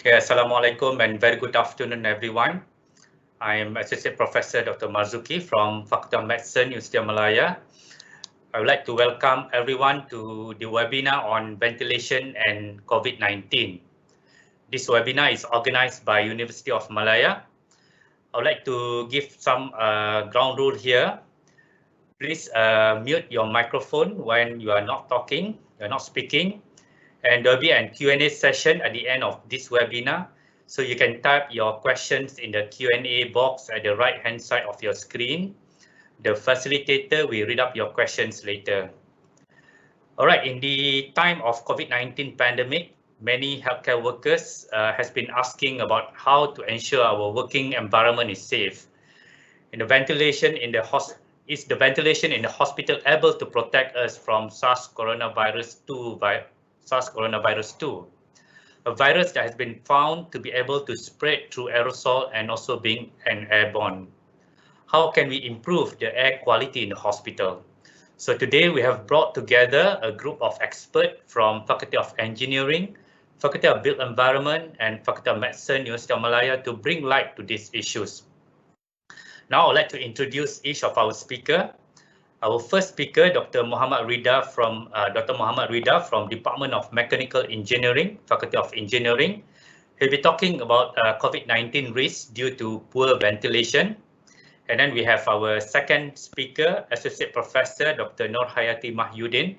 Okay, Assalamualaikum and very good afternoon, everyone. I am Associate Professor Dr. Marzuki from Faculty of Medicine, University of Malaya. I would like to welcome everyone to the webinar on ventilation and COVID-19. This webinar is organized by University of Malaya. I would like to give some ground rule here. Please mute your microphone when you are not talking, you're not speaking. And there'll be a Q&A session at the end of this webinar. So you can type your questions in the Q&A box at the right-hand side of your screen. The facilitator will read up your questions later. All right, in the time of COVID-19 pandemic, many healthcare workers has been asking about how to ensure our working environment is safe. And the ventilation in the ventilation in the hospital able to protect us from SARS coronavirus 2, a virus that has been found to be able to spread through aerosol and also being an airborne. How can we improve the air quality in the hospital? So today we have brought together a group of experts from Faculty of Engineering, Faculty of Built Environment and Faculty of Medicine, University of Malaya to bring light to these issues. Now I'd like to introduce each of our speakers. Our first speaker, Dr. Muhammad Riedel from Department of Mechanical Engineering, Faculty of Engineering. He'll be talking about COVID-19 risks due to poor ventilation. And then we have our second speaker, Associate Professor Dr. Nurhayati Mahyudin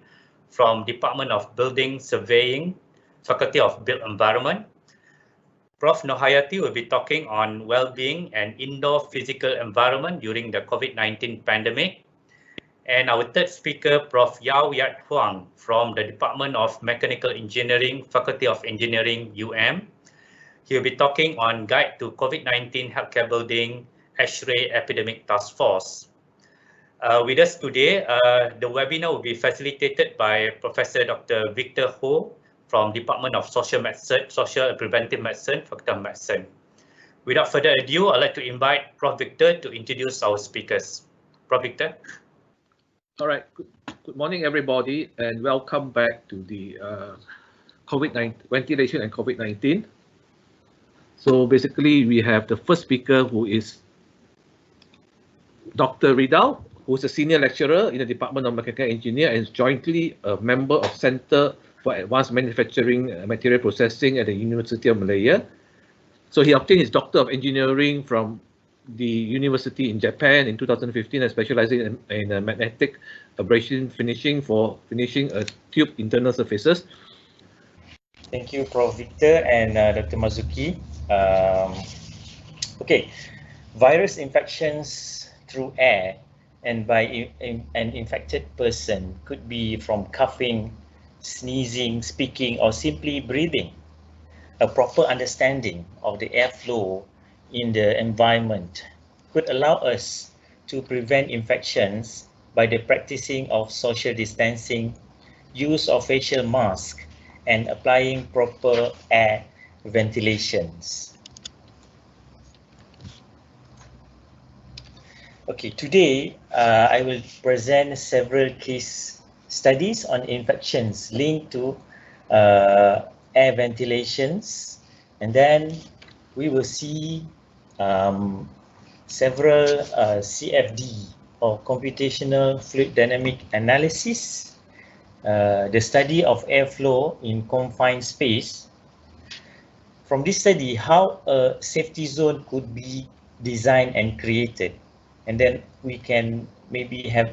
from Department of Building Surveying, Faculty of Built Environment. Prof. Nurhayati will be talking on well-being and indoor physical environment during the COVID-19 pandemic. And our third speaker, Prof. Yao Yat Huang from the Department of Mechanical Engineering, Faculty of Engineering, He'll be talking on Guide to COVID-19 Healthcare Building ASHRAE Epidemic Task Force. With us today, the webinar will be facilitated by Professor Dr. Victor Ho from Department of Social Medicine, Social and Preventive Medicine, Faculty of Medicine. Without further ado, I'd like to invite Prof. Victor to introduce our speakers. Prof. Victor. All right, good morning, everybody, and welcome back to the COVID-19 ventilation and COVID-19. So basically, we have the first speaker, who is Dr. Riedel, who is a senior lecturer in the Department of Mechanical Engineering and is jointly a member of Center for Advanced Manufacturing Material Processing at the University of Malaya. So he obtained his Doctor of Engineering from the university in Japan in 2015 and specializing in magnetic abrasion finishing for finishing tube internal surfaces. Thank you, Prof. Victor and Dr. Mazuki. Okay, virus infections through air and by an infected person could be from coughing, sneezing, speaking, or simply breathing. A proper understanding of the airflow in the environment could allow us to prevent infections by the practicing of social distancing, use of facial mask, and applying proper air ventilations. Okay, today I will present several case studies on infections linked to air ventilations, and then we will see several CFD or computational fluid dynamic analysis, the study of airflow in confined space. From this study, how a safety zone could be designed and created, and then we can maybe have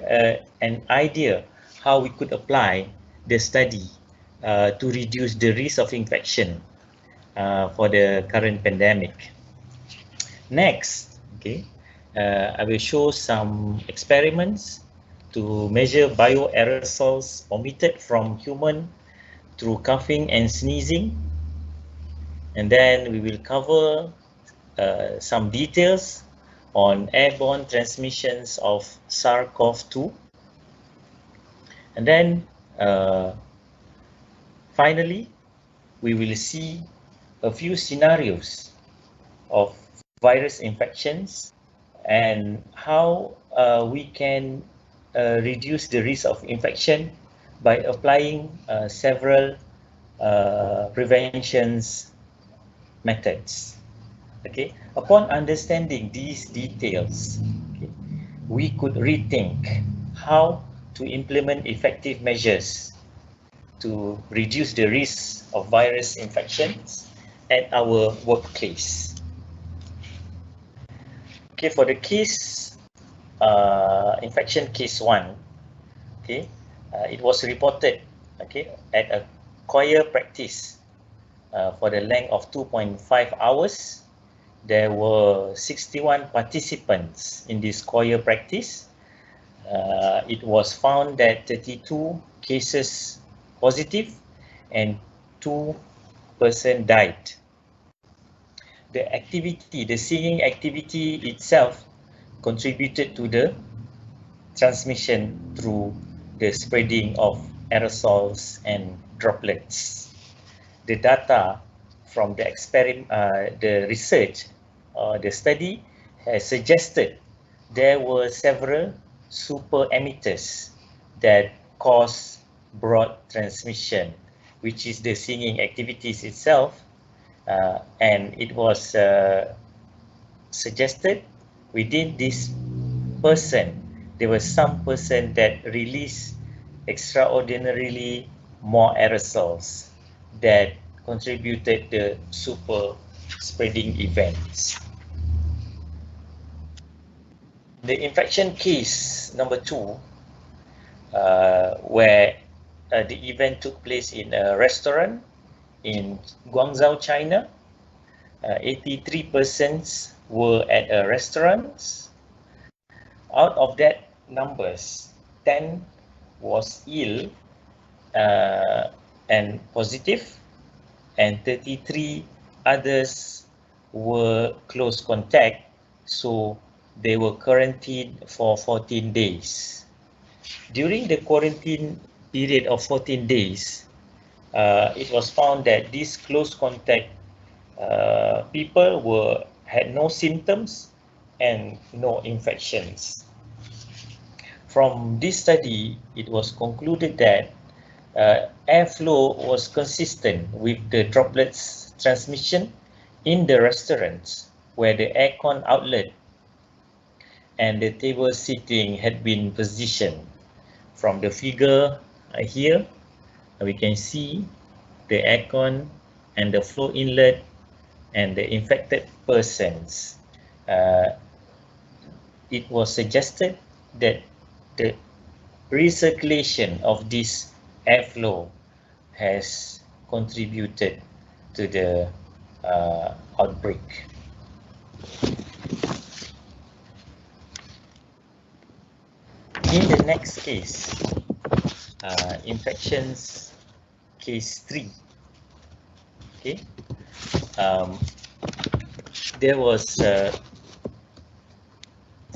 an idea how we could apply the study to reduce the risk of infection for the current pandemic. Next, okay, I will show some experiments to measure bioaerosols emitted from human through coughing and sneezing. And then we will cover some details on airborne transmissions of SARS-CoV-2. And then finally, we will see a few scenarios of virus infections and how we can reduce the risk of infection by applying several preventions methods. Okay, upon understanding these details, okay, we could rethink how to implement effective measures to reduce the risk of virus infections at our workplace. Okay, for the case, infection case 1, okay, it was reported, okay, at a choir practice for the length of 2.5 hours. There were 61 participants in this choir practice. It was found that 32 cases positive and 2 persons died. The activity, the singing activity itself contributed to the transmission through the spreading of aerosols and droplets. The data from the experiment, the research, the study has suggested there were several super emitters that cause broad transmission, which is the singing activities itself, and it was suggested within this person, there was some person that released extraordinarily more aerosols that contributed the super spreading events. The infection case number 2, where the event took place in a restaurant in Guangzhou, China. 83 persons were at a restaurant. Out of that numbers, 10 was ill and positive, and 33 others were close contact, so they were quarantined for 14 days. During the quarantine period of 14 days, it was found that these close contact people had no symptoms and no infections. From this study, it was concluded that airflow was consistent with the droplets transmission in the restaurants where the aircon outlet and the table seating had been positioned. From the figure here, we can see the aircon and the flow inlet and the infected persons. It was suggested that the recirculation of this airflow has contributed to the outbreak. In the next case, infections case 3, okay, there was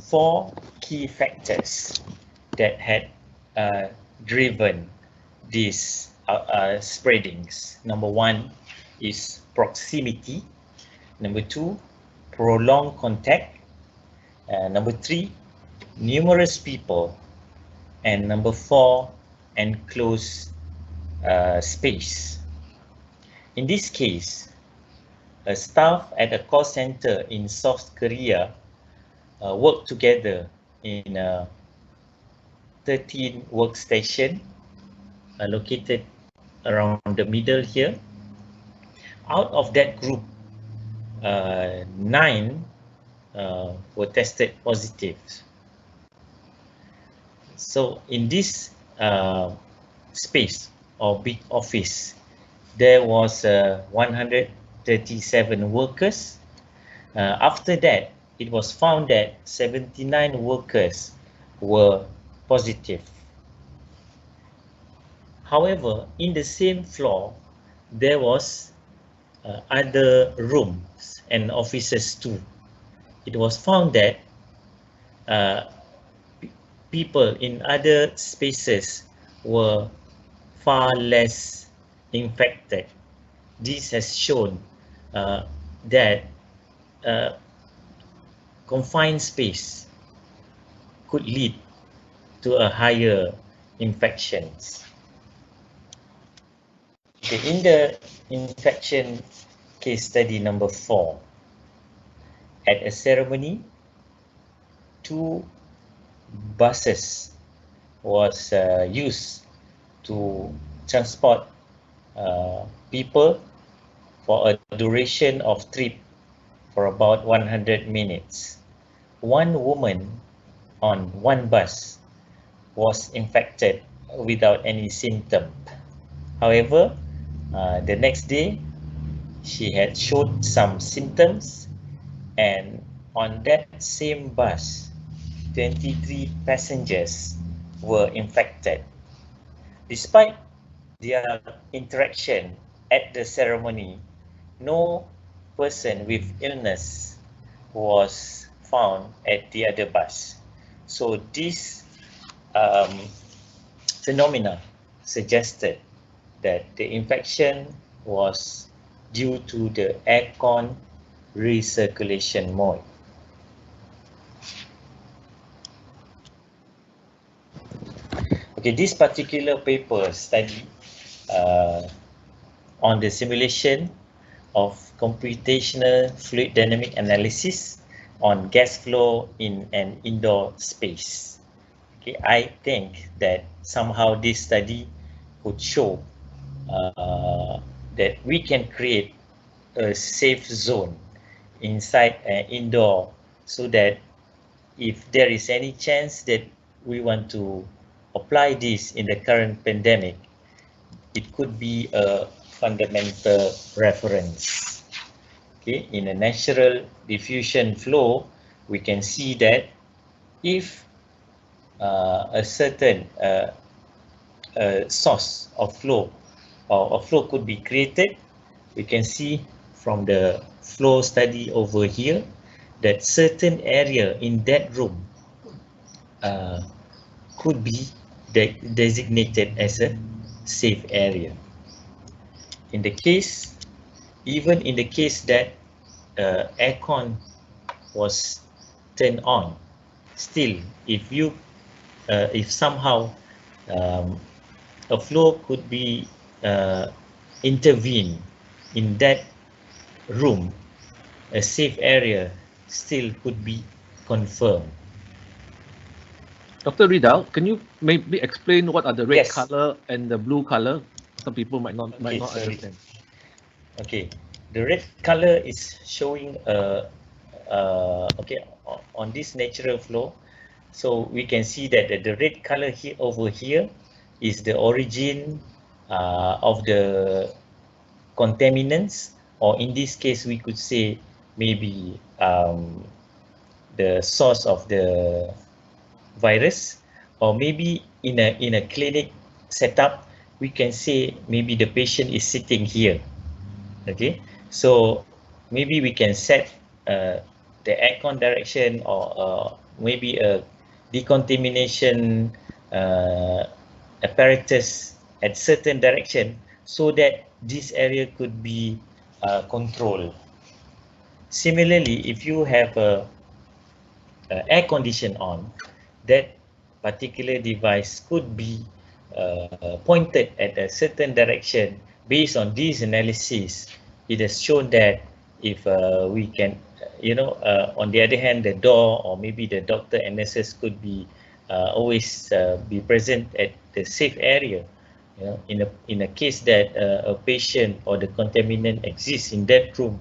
4 key factors that had driven these spreadings. Number 1 is proximity. Number 2, prolonged contact. Number 3, numerous people. And number 4, enclosed space. In this case, a staff at a call center in South Korea worked together in a 13 workstation located around the middle here. Out of that group, 9 were tested positive. So in this space or big office, there was 137 workers. After that, it was found that 79 workers were positive. However, in the same floor, there was other rooms and offices too. It was found that people in other spaces were far less infected. This has shown that confined space could lead to a higher infections. Okay, in the infection case study number 4. At a ceremony, 2 buses was used to transport people for a duration of trip for about 100 minutes. One woman on one bus was infected without any symptom. However, the next day, she had showed some symptoms, and on that same bus, 23 passengers were infected. Despite their interaction at the ceremony, no person with illness was found at the other bus. So this phenomena suggested that the infection was due to the aircon recirculation mode. Okay, this particular paper study on the simulation of computational fluid dynamic analysis on gas flow in an indoor space. Okay, I think that somehow this study could show that we can create a safe zone inside an indoor, so that if there is any chance that we want to apply this in the current pandemic, it could be a fundamental reference. Okay, in a natural diffusion flow, we can see that if a certain source of flow or a flow could be created, we can see from the flow study over here that certain area in that room could be designated as a safe area. In the case, even in the case that aircon was turned on, still, if somehow a flow could be intervened in that room, a safe area still could be confirmed. Dr. Riedel, can you maybe explain what are the red Yes. color and the blue color? Some people might not sorry. understand. Okay, the red color is showing okay, on this natural flow. So we can see that the red color here over here is the origin of the contaminants, or in this case we could say maybe the source of the virus, or maybe in a clinic setup we can say maybe the patient is sitting here. Okay, so maybe we can set the aircon direction, or maybe a decontamination apparatus at certain direction, so that this area could be controlled. Similarly, if you have a air condition on, that particular device could be pointed at a certain direction. Based on this analysis, it has shown that if we can, on the other hand, the door or maybe the doctor and nurses could be always be present at the safe area. In a case that a patient or the contaminant exists in that room,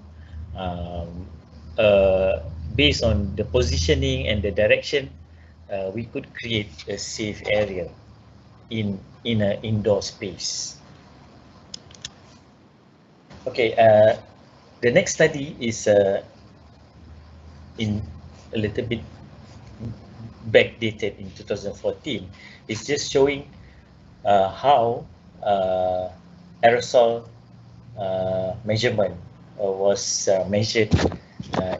based on the positioning and the direction, we could create a safe area in an indoor space. Okay, the next study is in a little bit backdated in 2014. It's just showing how aerosol measurement was measured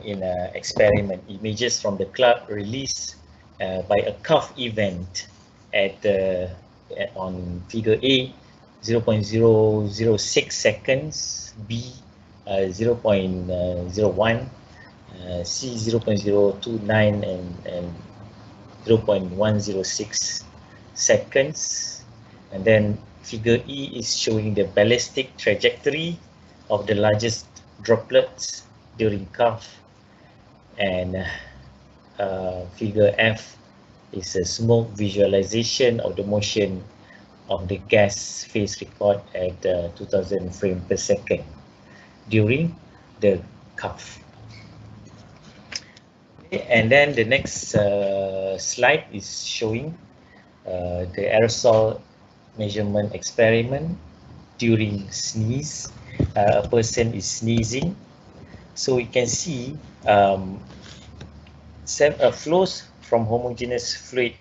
in an experiment. Images from the cloud released by a cuff event at on figure A, 0.006 seconds, B 0.01, C 0.029, and 0.106 seconds. And then figure E is showing the ballistic trajectory of the largest droplets during cough, and figure F is a smoke visualization of the motion of the gas phase record at 2000 frames per second during the cough. Okay, and then the next slide is showing the aerosol measurement experiment during sneeze. A person is sneezing, so we can see flows from homogeneous fluid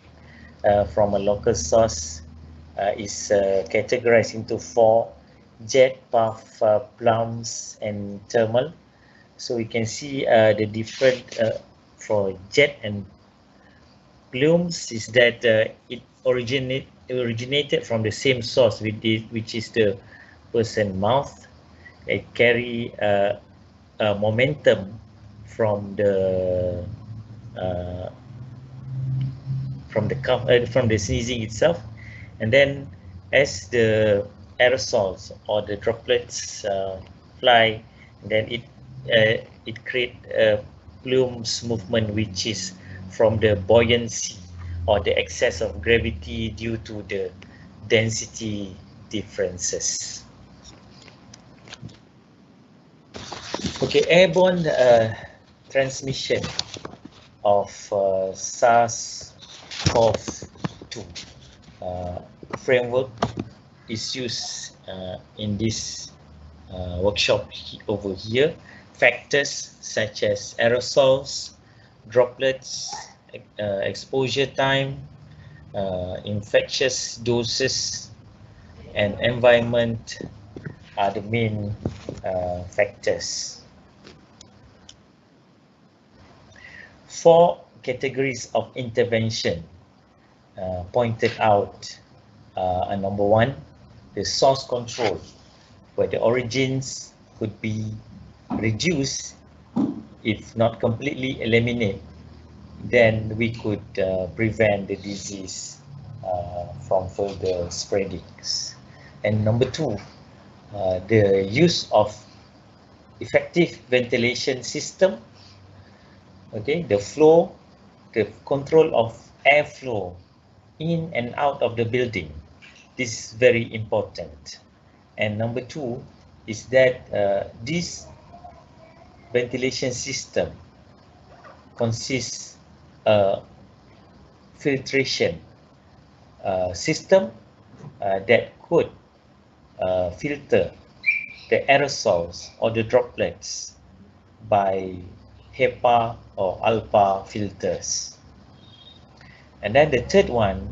from a local source is categorized into 4: jet, puff, plums, and thermal. So we can see the different for jet and plumes is that it originated from the same source, which is the person mouth. It carry a momentum from the cough, from the sneezing itself, and then as the aerosols or the droplets fly, then it create a plumes movement, which is from the buoyancy or the excess of gravity due to the density differences. Okay, airborne transmission of SARS-CoV-2 framework is used in this workshop over here. Factors such as aerosols, droplets, exposure time, infectious doses, and environment are the main factors. 4 categories of intervention pointed out. Number 1, the source control, where the origins could be reduced, if not completely eliminated, then we could prevent the disease from further spreadings. And number 2, the use of effective ventilation system. Okay, the flow, the control of airflow in and out of the building. This is very important. And number 2 is that this ventilation system consists filtration system that could filter the aerosols or the droplets by HEPA or ALPA filters. And then the third one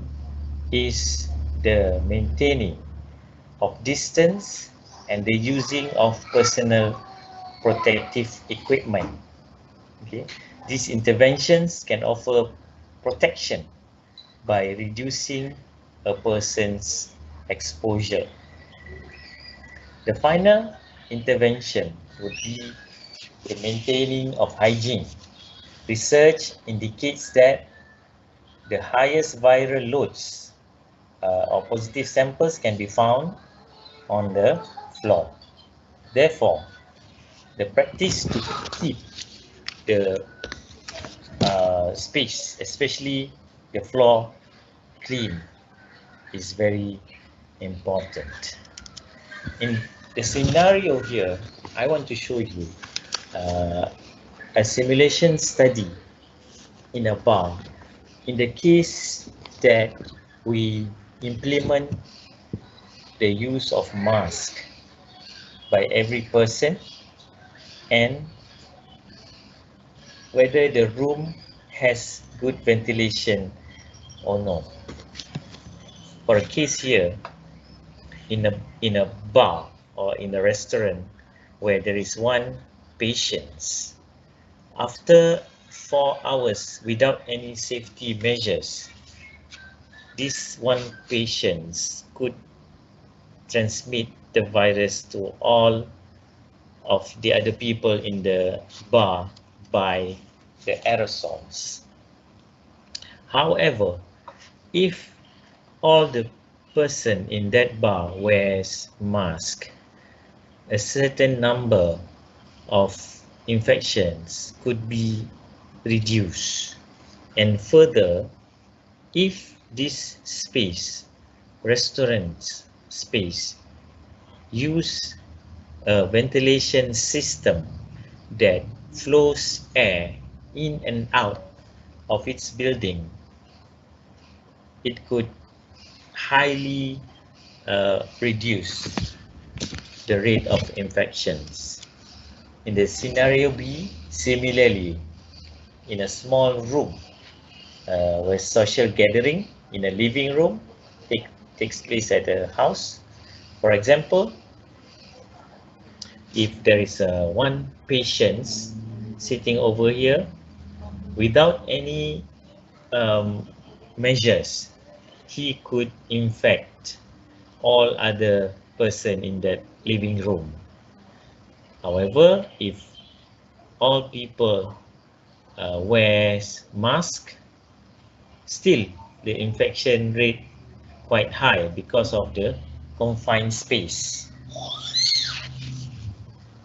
is the maintaining of distance and the using of personal protective equipment. Okay, these interventions can offer protection by reducing a person's exposure. The final intervention would be the maintaining of hygiene. Research indicates that the highest viral loads or positive samples can be found on the floor. Therefore, the practice to keep the space, especially the floor, clean is very important. In the scenario here, I want to show you a simulation study in a bar. In the case that we implement the use of mask by every person, and whether the room has good ventilation or not. For a case here, in a bar or in a restaurant where there is one patient, after 4 hours without any safety measures, this one patient could transmit the virus to all of the other people in the bar by the aerosols. However, if all the person in that bar wears mask, a certain number of infections could be reduced. And further, if this space, restaurant space, use a ventilation system that flows air in and out of its building, it could highly reduce the rate of infections. In the scenario B, similarly, in a small room where social gathering in a living room takes place at a house, for example, if there is one patient sitting over here without any measures, he could infect all other person in that living room. However, if all people wears mask, still the infection rate quite high because of the confined space.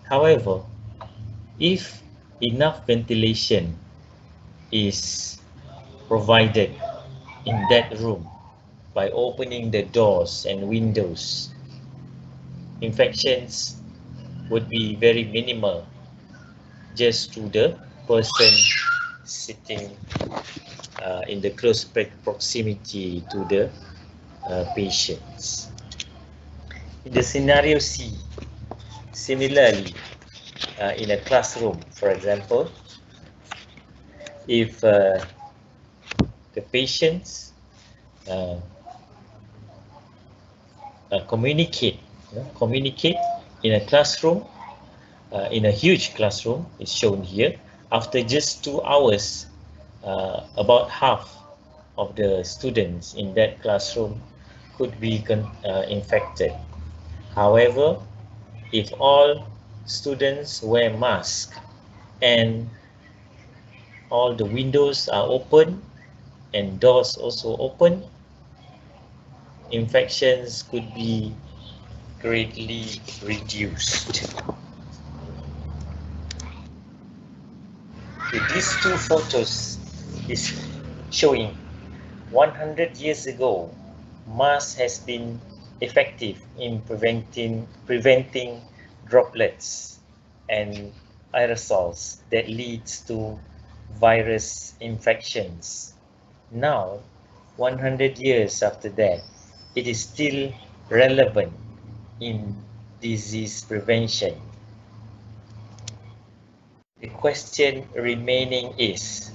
However, if enough ventilation is provided in that room by opening the doors and windows, infections would be very minimal just to the person sitting in the close proximity to the patients. In the scenario C, similarly, in a classroom, for example, if the patients communicate in a classroom, in a huge classroom, is shown here, after just 2 hours, about half of the students in that classroom could be infected. However, if all students wear masks and all the windows are open and doors also open, infections could be greatly reduced. Okay, these two photos is showing 100 years ago, mask has been effective in preventing droplets and aerosols that leads to virus infections. Now, 100 years after that, it is still relevant in disease prevention. The question remaining is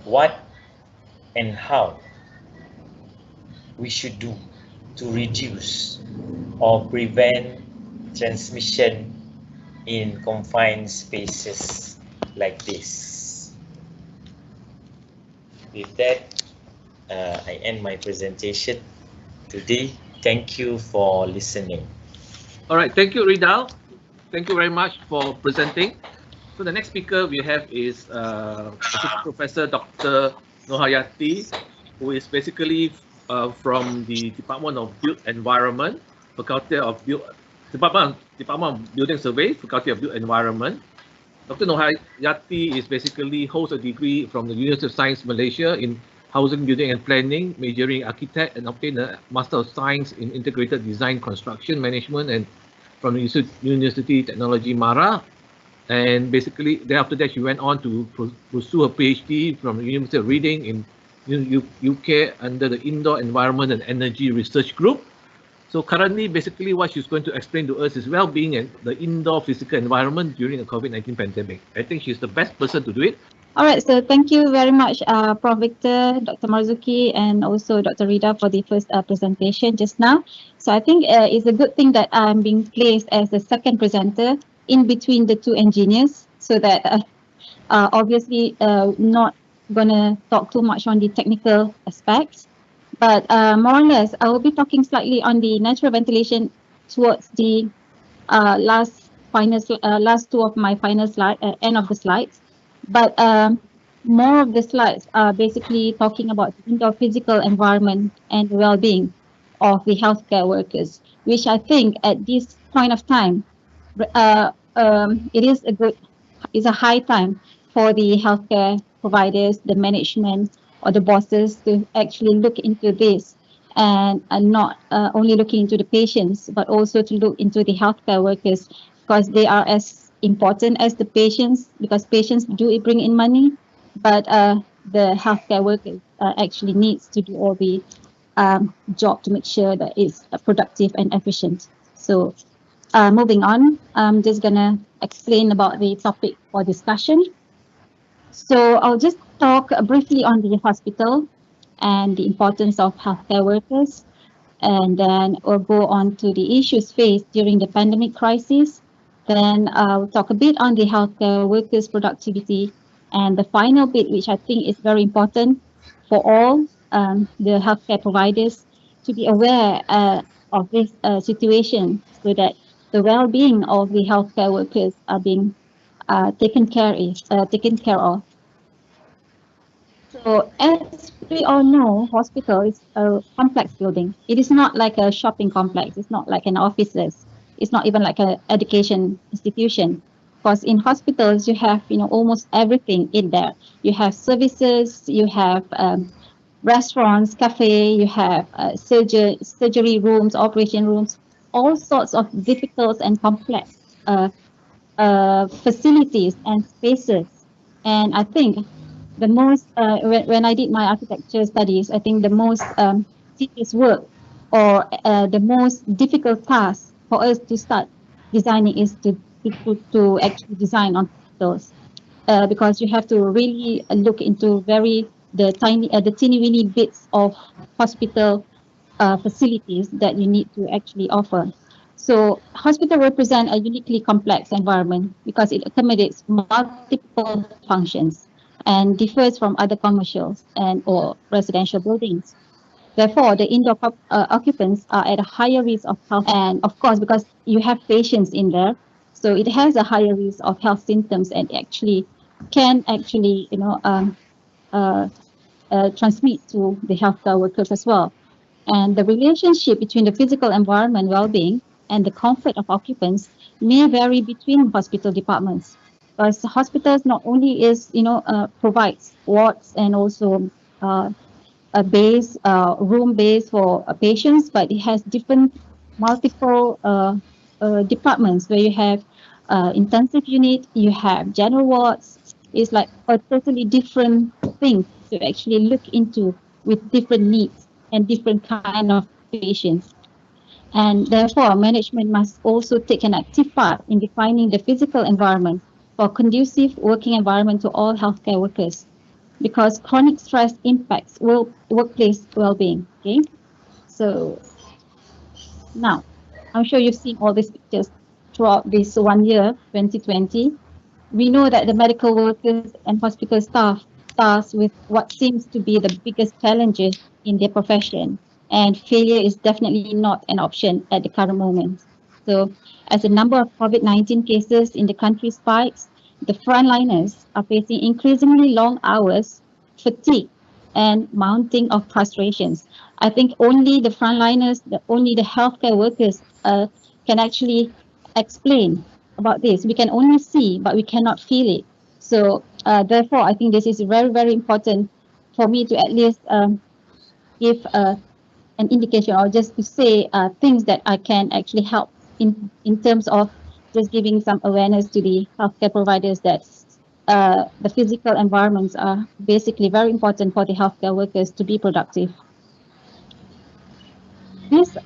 what and how we should do to reduce or prevent transmission in confined spaces like this. With that, I end my presentation today. Thank you for listening. All right, thank you, Riedel. Thank you very much for presenting. So the next speaker we have is Professor Dr. Nohayati, who is basically from the Department of Built Environment, Department of Building Survey, Faculty of Built Environment. Dr. Nohayati is basically holds a degree from the University of Science Malaysia in Housing, Building and Planning, majoring architect, and obtained a Master of Science in Integrated Design, Construction Management, and from the University Technology Mara. And basically, thereafter that, she went on to pursue her PhD from the University of Reading in UK under the Indoor Environment and Energy Research Group. So currently, basically, what she's going to explain to us is well-being and the indoor physical environment during the COVID-19 pandemic. I think she's the best person to do it. All right, so thank you very much, Prof. Victor, Dr. Marzuki, and also Dr. Riedel for the first presentation just now. So I think it's a good thing that I'm being placed as the second presenter in between the two engineers, so that obviously not gonna talk too much on the technical aspects, but more or less I will be talking slightly on the natural ventilation towards the last two of my final slide, end of the slides. But more of the slides are basically talking about the indoor physical environment and the well-being of the healthcare workers, which I think at this point of time, it's a high time for the healthcare providers, the management, or the bosses to actually look into this and not only looking into the patients, but also to look into the healthcare workers, because they are as important as the patients, because patients do bring in money, but the healthcare workers actually needs to do all the job to make sure that it's productive and efficient. So moving on, I'm just gonna explain about the topic for discussion. So I'll just talk briefly on the hospital and the importance of healthcare workers, and then we'll go on to the issues faced during the pandemic crisis. Then I'll talk a bit on the healthcare workers' productivity, and the final bit, which I think is very important for all the healthcare providers to be aware of this situation, so that the well-being of the healthcare workers are being taken care of. So as we all know, hospital is a complex building. It is not like a shopping complex. It's not like an offices. It's not even like an education institution. Because in hospitals, you have almost everything in there. You have services, you have restaurants, cafe, you have surgery rooms, operation rooms, all sorts of difficult and complex facilities and spaces. And I think the most, when I did my architecture studies, I think the most serious work or the most difficult task for us to start designing is to actually design on hospitals, because you have to really look into the teeny weeny bits of hospital facilities that you need to actually offer. So hospital represent a uniquely complex environment because it accommodates multiple functions and differs from other commercials or residential buildings. Therefore, the indoor occupants are at a higher risk of health, and of course, because you have patients in there, so it has a higher risk of health symptoms and can actually transmit to the healthcare workers as well. And the relationship between the physical environment well-being and the comfort of occupants may vary between hospital departments. Because hospitals not only provides wards and also a room base for patients, but it has multiple departments where you have intensive unit, you have general wards. It's like a totally different thing to actually look into with different needs and different kind of patients. And therefore, management must also take an active part in defining the physical environment for conducive working environment to all healthcare workers, because chronic stress impacts workplace well-being. Okay, so now I'm sure you've seen all these pictures throughout this 1 year, 2020. We know that the medical workers and hospital staff tasked with what seems to be the biggest challenges in their profession, and failure is definitely not an option at the current moment. So as the number of COVID-19 cases in the country spikes, the frontliners are facing increasingly long hours, fatigue, and mounting of frustrations. I think only the frontliners, only the healthcare workers can actually explain about this. We can only see, but we cannot feel it. So therefore, I think this is very, very important for me to at least give an indication, or just to say things that I can actually help in terms of just giving some awareness to the healthcare providers that the physical environments are basically very important for the healthcare workers to be productive. These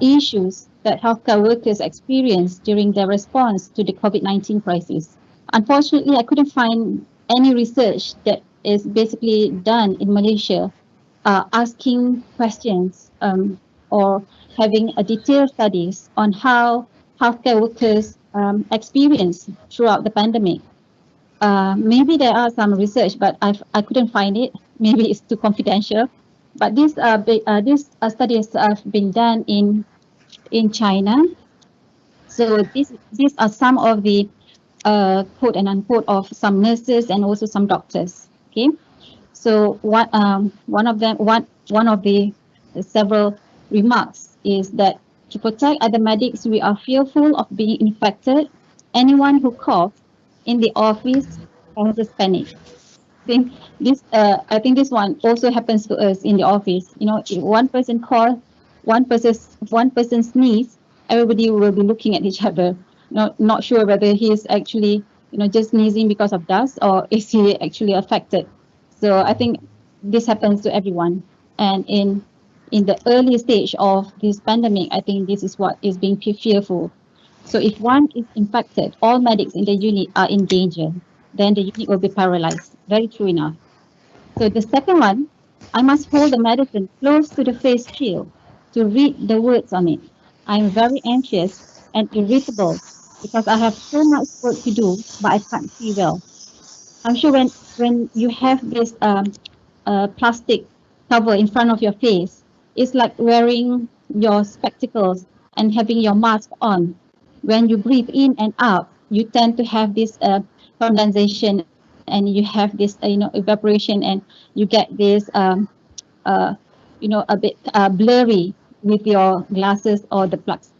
issues that healthcare workers experience during their response to the COVID-19 crisis. Unfortunately, I couldn't find any research that is basically done in Malaysia asking questions or having a detailed studies on how healthcare workers experience throughout the pandemic. Maybe there are some research, but I couldn't find it. Maybe it's too confidential. But these studies have been done in China. So these are some of the quote and unquote of some nurses and also some doctors. Okay. So one of the several remarks is that To protect other medics, we are fearful of being infected. Anyone who coughs in the office causes panic. I think this one also happens to us in the office. You know, if one person cough, one person sneeze, everybody will be looking at each other, not sure whether he is actually, just sneezing because of dust or is he actually affected. So I think this happens to everyone. And in the early stage of this pandemic, I think this is what is being fearful. So if one is infected, all medics in the unit are in danger. Then the unit will be paralyzed. Very true enough. So the second one, I must hold the medicine close to the face shield to read the words on it. I'm very anxious and irritable because I have so much work to do, but I can't see well. I'm sure when you have this plastic cover in front of your face, it's like wearing your spectacles and having your mask on. When you breathe in and out, you tend to have this condensation and you have this evaporation, and you get this a bit blurry with your glasses or the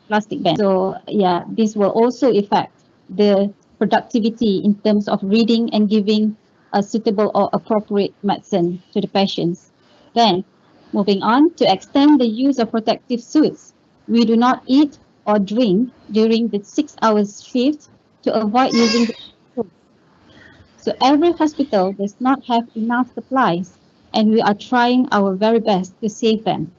plastic band. So yeah, this will also affect the productivity in terms of reading and giving a suitable or appropriate medicine to the patients. Then moving on, to extend the use of protective suits, we do not eat or drink during the 6-hour shift to avoid using the food. So every hospital does not have enough supplies, and we are trying our very best to save them.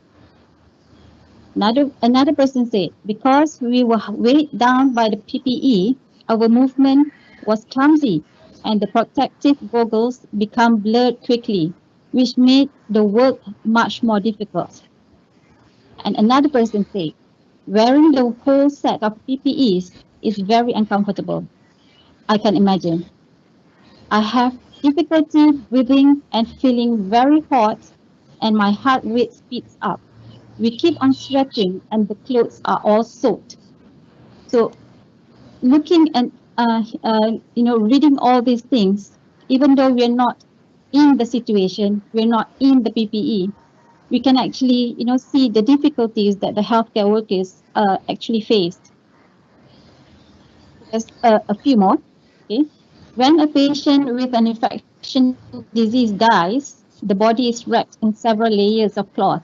Another person said, because we were weighed down by the PPE, our movement was clumsy and the protective goggles become blurred quickly, which made the work much more difficult. And another person said, wearing the whole set of PPEs is very uncomfortable. I can imagine. I have difficulty breathing and feeling very hot, and my heart rate speeds up. We keep on sweating and the clothes are all soaked. So looking and reading all these things, even though we're not in the situation, we're not in the PPE, we can actually see the difficulties that the healthcare workers actually faced. Just a few more. Okay. When a patient with an infection disease dies, the body is wrapped in several layers of cloth,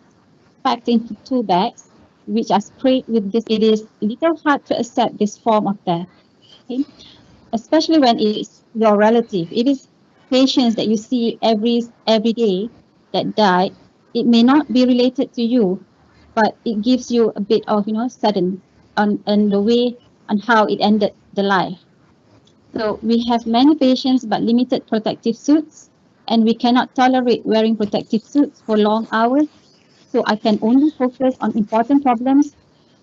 packed into 2 bags, which are sprayed with this. It is a little hard to accept this form of death, okay? Especially when it is your relative. It is patients that you see every day that die. It may not be related to you, but it gives you a bit of sudden on the way on how it ended the life. So we have many patients but limited protective suits, and we cannot tolerate wearing protective suits for long hours. So I can only focus on important problems,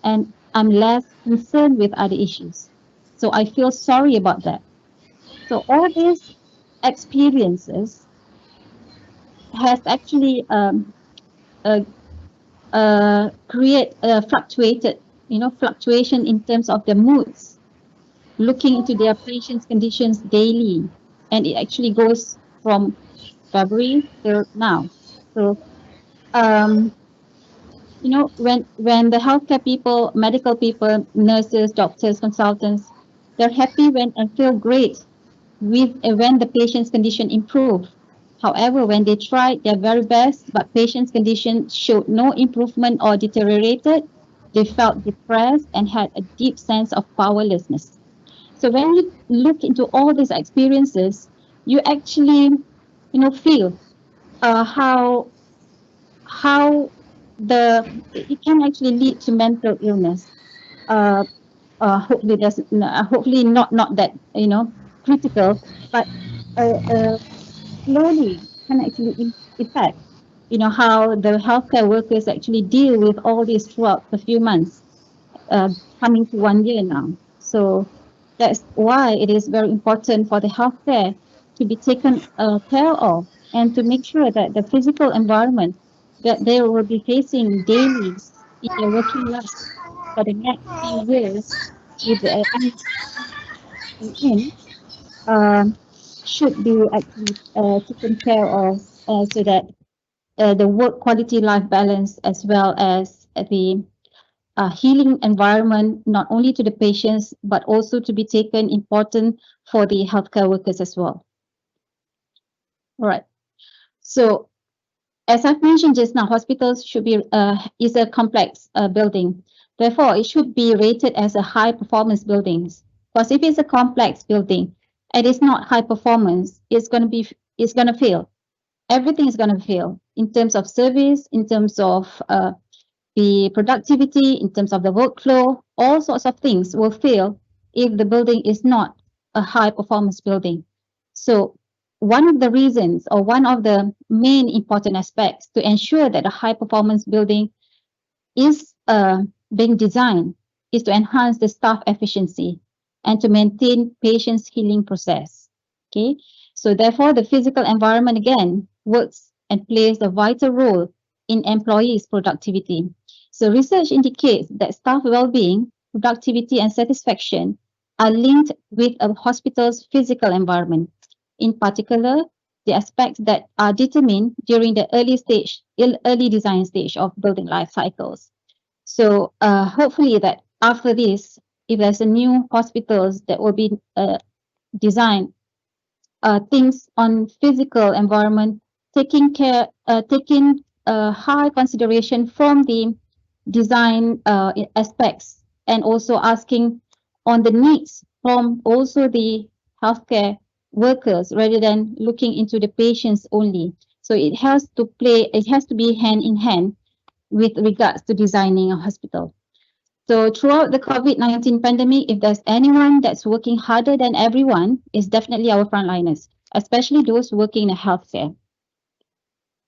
and I'm less concerned with other issues. So I feel sorry about that. So all these experiences has actually create a fluctuation in terms of their moods, looking into their patients' conditions daily, and it actually goes from February till now. So when the healthcare people, medical people, nurses, doctors, consultants, they're happy and feel great when the patient's condition improves. However, when they tried their very best, but patient's condition showed no improvement or deteriorated, they felt depressed and had a deep sense of powerlessness. So when you look into all these experiences, you actually, feel how it can actually lead to mental illness. Hopefully not that critical, but slowly can actually affect how the healthcare workers actually deal with all this throughout a few months, coming to 1 year now. So that's why it is very important for the healthcare to be taken care of, and to make sure that the physical environment that they will be facing daily in their working life for the next few years with the should be actually taken care of, so that the work quality life balance as well as the healing environment, not only to the patients, but also to be taken important for the healthcare workers as well. All right. So as I've mentioned just now, hospitals should be is a complex building. Therefore, it should be rated as a high performance building. Because if it's a complex building and it's not high performance, it's going to fail. Everything is going to fail in terms of service, in terms of the productivity, in terms of the workflow. All sorts of things will fail if the building is not a high performance building. So one of the reasons, or one of the main important aspects to ensure that a high performance building is being designed is to enhance the staff efficiency and to maintain patients' healing process. Okay, so therefore the physical environment again works and plays a vital role in employees' productivity. So research indicates that staff well-being, productivity and satisfaction are linked with a hospital's physical environment. In particular, the aspects that are determined during the early design stage of building life cycles. So hopefully that after this, if there's a new hospitals that will be designed, things on physical environment, taking high consideration from the design aspects, and also asking on the needs from also the healthcare workers rather than looking into the patients only. So it has to be hand in hand with regards to designing a hospital. So throughout the COVID-19 pandemic, if there's anyone that's working harder than everyone, it's definitely our frontliners, especially those working in healthcare.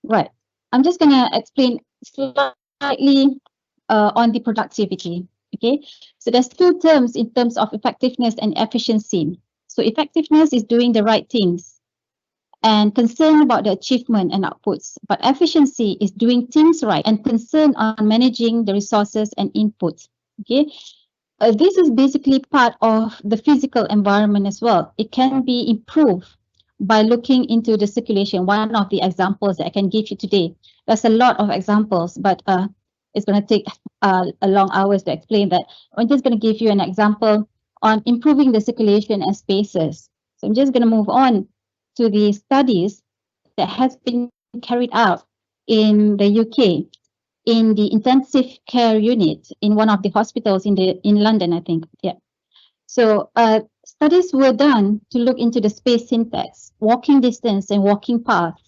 Right. I'm just going to explain slightly on the productivity. Okay. So there's two terms in terms of effectiveness and efficiency. So effectiveness is doing the right things and concern about the achievement and outputs. But efficiency is doing things right and concern on managing the resources and inputs. Okay. This is basically part of the physical environment as well. It can be improved by looking into the circulation. One of the examples that I can give you today. There's a lot of examples, but it's going to take a long hours to explain that. I'm just going to give you an example on improving the circulation and spaces. So I'm just going to move on to the studies that has been carried out in the UK in the intensive care unit in one of the hospitals in London, I think. Yeah. So studies were done to look into the space syntax, walking distance and walking paths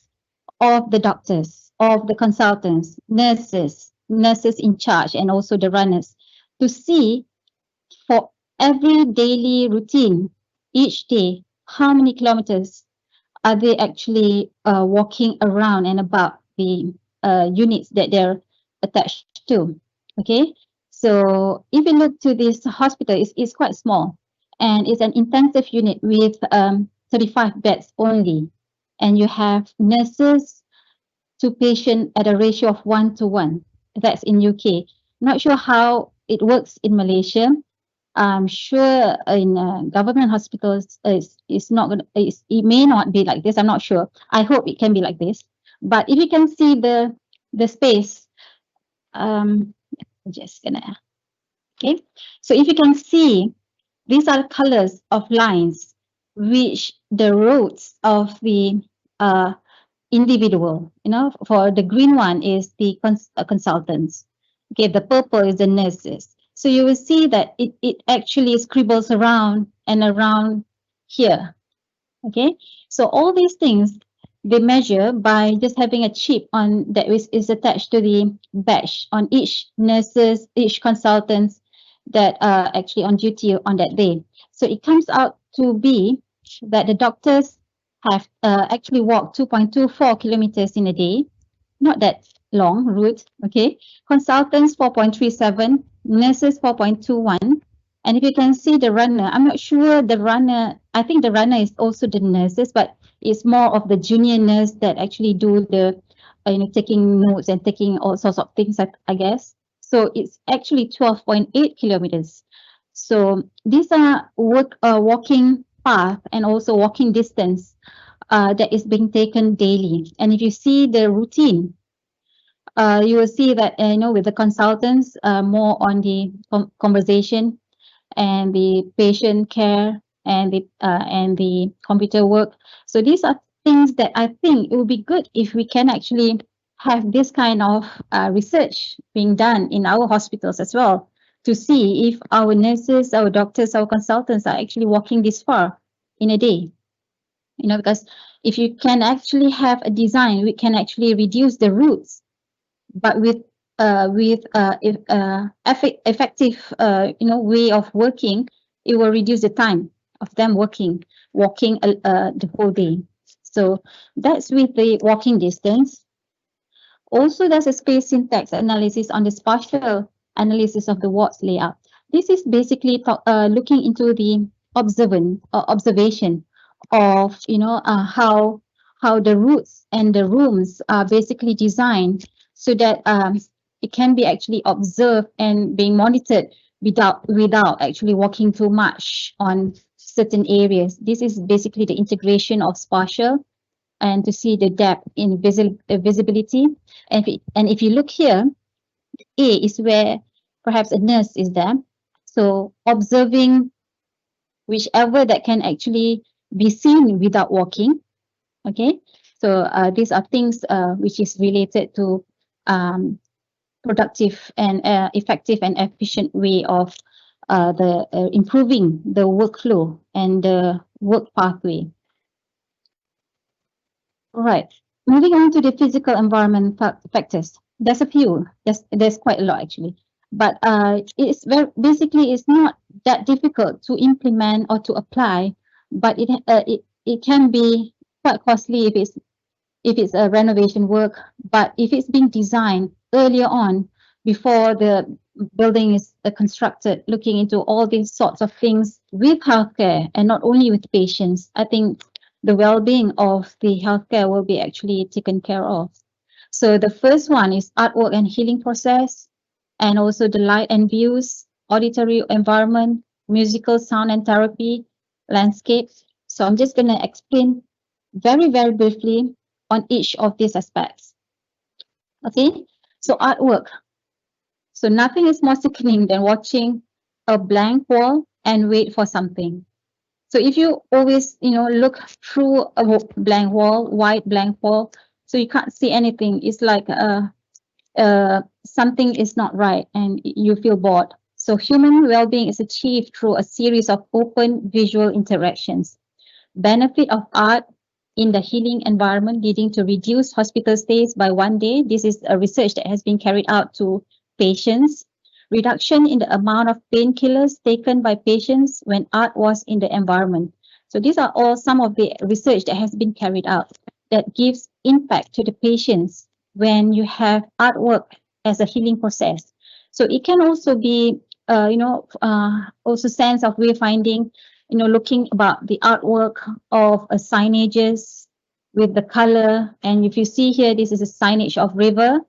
of the doctors, of the consultants, nurses in charge, and also the runners, to see for every daily routine, each day, how many kilometers are they actually walking around and about the units that they're attached to. Okay, so if you look to this hospital, it's quite small, and it's an intensive unit with 35 beds only, and you have nurses to patient at a ratio of 1:1. That's in UK. Not sure how it works in Malaysia. I'm sure in government hospitals it may not be like this. I'm not sure. I hope it can be like this. But if you can see the space, just gonna, okay. So if you can see, these are colors of lines, which the roads of the individual, for the green one is the consultants. Okay, the purple is the nurses. So you will see that it actually scribbles around and around here. Okay, so all these things they measure by just having a chip on that is attached to the badge on each nurses, each consultants that are actually on duty on that day. So it comes out to be that the doctors have actually walked 2.24 kilometers in a day, not that long route. Okay, consultants 4.37, nurses 4.21, and if you can see the runner, I'm not sure the runner. I think the runner is also the nurses, but it's more of the junior nurse that actually do the taking notes and taking all sorts of things, I guess. So it's actually 12.8 kilometers. So these are walking path and also walking distance that is being taken daily. And if you see the routine, you will see that with the consultants, more on the conversation and the patient care and the computer work. So these are things that I think it would be good if we can actually have this kind of research being done in our hospitals as well, to see if our nurses, our doctors, our consultants are actually walking this far in a day. Because if you can actually have a design, we can actually reduce the routes, but with effective way of working, it will reduce the time of them walking the whole day. So that's with the walking distance. Also, there's a space syntax analysis on the spatial analysis of the wards layout. This is basically looking into the observation of how the routes and the rooms are basically designed so that it can be actually observed and being monitored without actually walking too much on certain areas. This is basically the integration of spatial and to see the depth in visibility. And if you look here, A is where perhaps a nurse is there. So observing whichever that can actually be seen without walking. Okay, so these are things which is related to productive and effective and efficient way of improving the workflow and the work pathway. All right, moving on to the physical environment factors. There's a few. There's quite a lot actually, but it's it's not that difficult to implement or to apply, but it can be quite costly if it's a renovation work. But if it's being designed earlier on, before the building is constructed, looking into all these sorts of things with healthcare and not only with patients, I think the well-being of the healthcare will be actually taken care of. So the first one is artwork and healing process, and also the light and views, auditory environment, musical sound and therapy, landscape. So I'm just going to explain very, very briefly on each of these aspects. Okay, so artwork. So nothing is more sickening than watching a blank wall and wait for something. So if you always, look through a blank wall, white blank wall, so you can't see anything, it's like something is not right and you feel bored. So human well-being is achieved through a series of open visual interactions. Benefit of art in the healing environment leading to reduced hospital stays by 1 day. This is a research that has been carried out to patients. Reduction in the amount of painkillers taken by patients when art was in the environment. So these are all some of the research that has been carried out that gives impact to the patients when you have artwork as a healing process. So it can also be, also sense of wayfinding, looking about the artwork of signages with the color. And if you see here, this is a signage of river.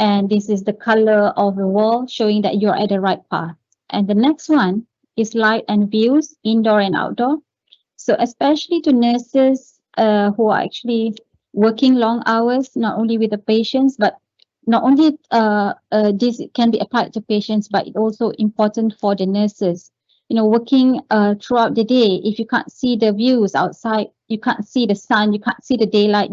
And this is the color of the wall showing that you're at the right path. And the next one is light and views, indoor and outdoor. So especially to nurses who are actually working long hours, not only with the patients, but not only this can be applied to patients, but it's also important for the nurses. Working throughout the day, if you can't see the views outside, you can't see the sun, you can't see the daylight,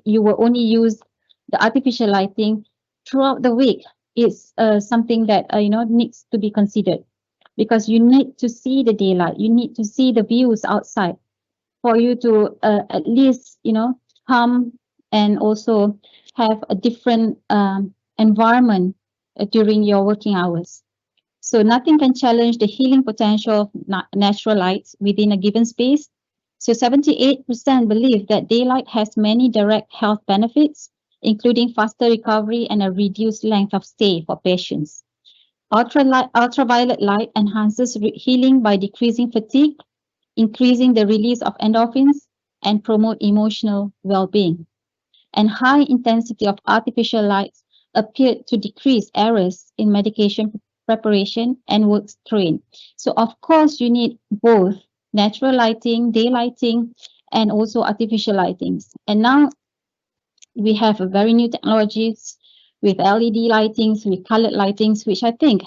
you will only use the artificial lighting. Throughout the week, it's something that needs to be considered, because you need to see the daylight, you need to see the views outside for you to at least come and also have a different environment during your working hours. So nothing can challenge the healing potential of natural lights within a given space. So 78% believe that daylight has many direct health benefits, including faster recovery and a reduced length of stay for patients. Ultraviolet light enhances healing by decreasing fatigue, increasing the release of endorphins, and promote emotional well-being. And high intensity of artificial lights appeared to decrease errors in medication preparation and work strain. So of course you need both natural lighting, daylighting, and also artificial lightings. And now we have a very new technologies with LED lightings, with colored lightings, which I think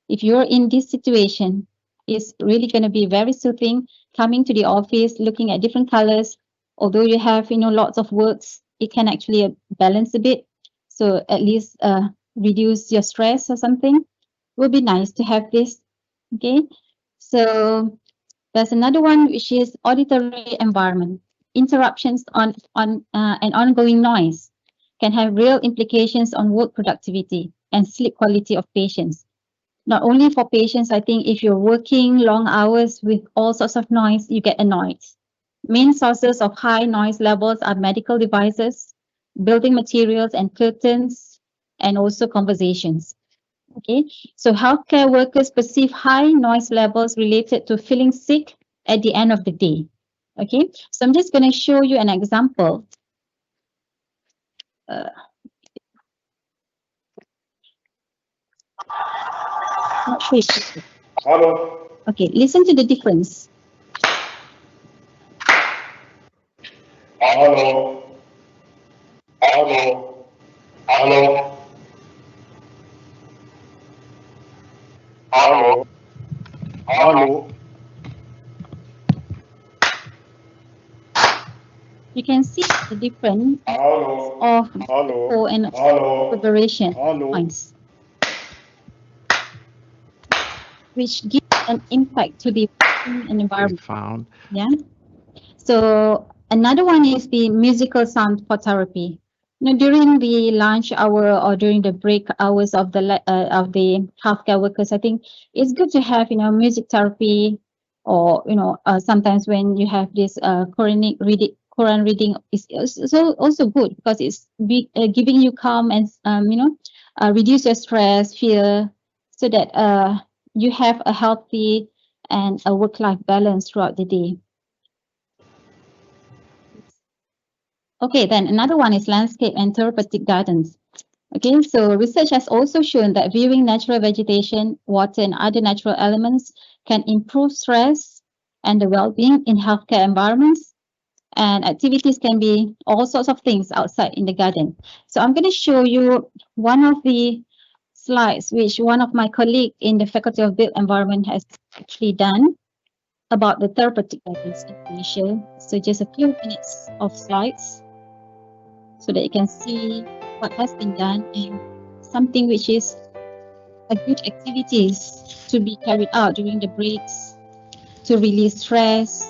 if you're in this situation, is really going to be very soothing. Coming to the office, looking at different colors, although you have lots of works, it can actually balance a bit. So at least reduce your stress or something. Would be nice to have this. Okay, so there's another one which is auditory environment. Interruptions on and ongoing noise can have real implications on work productivity and sleep quality of patients. Not only for patients, I think if you're working long hours with all sorts of noise, you get annoyed. Main sources of high noise levels are medical devices, building materials and curtains, and also conversations. Okay, so healthcare workers perceive high noise levels related to feeling sick at the end of the day. Okay, so I'm just going to show you an example. Hello. Okay, listen to the difference. Hello. Hello. Hello. Hello. Hello. You can see the difference Hello. of Hello. echo and Hello. reverberation Hello. points, which gives an impact to the environment. Found. Yeah. So another one is the musical sound for therapy. During the lunch hour or during the break hours of the healthcare workers, I think it's good to have music therapy, or sometimes when you have this Quran reading is also good, because it's giving you calm and reduce your stress, fear, so that you have a healthy and a work-life balance throughout the day. Okay, then another one is landscape and therapeutic gardens. Okay, so research has also shown that viewing natural vegetation, water, and other natural elements can improve stress and the well-being in healthcare environments. And activities can be all sorts of things outside in the garden. So I'm going to show you one of the slides which one of my colleagues in the Faculty of Built Environment has actually done about the therapeutic gardens in Malaysia. So just a few minutes of slides so that you can see what has been done and something which is a good activities to be carried out during the breaks to release stress.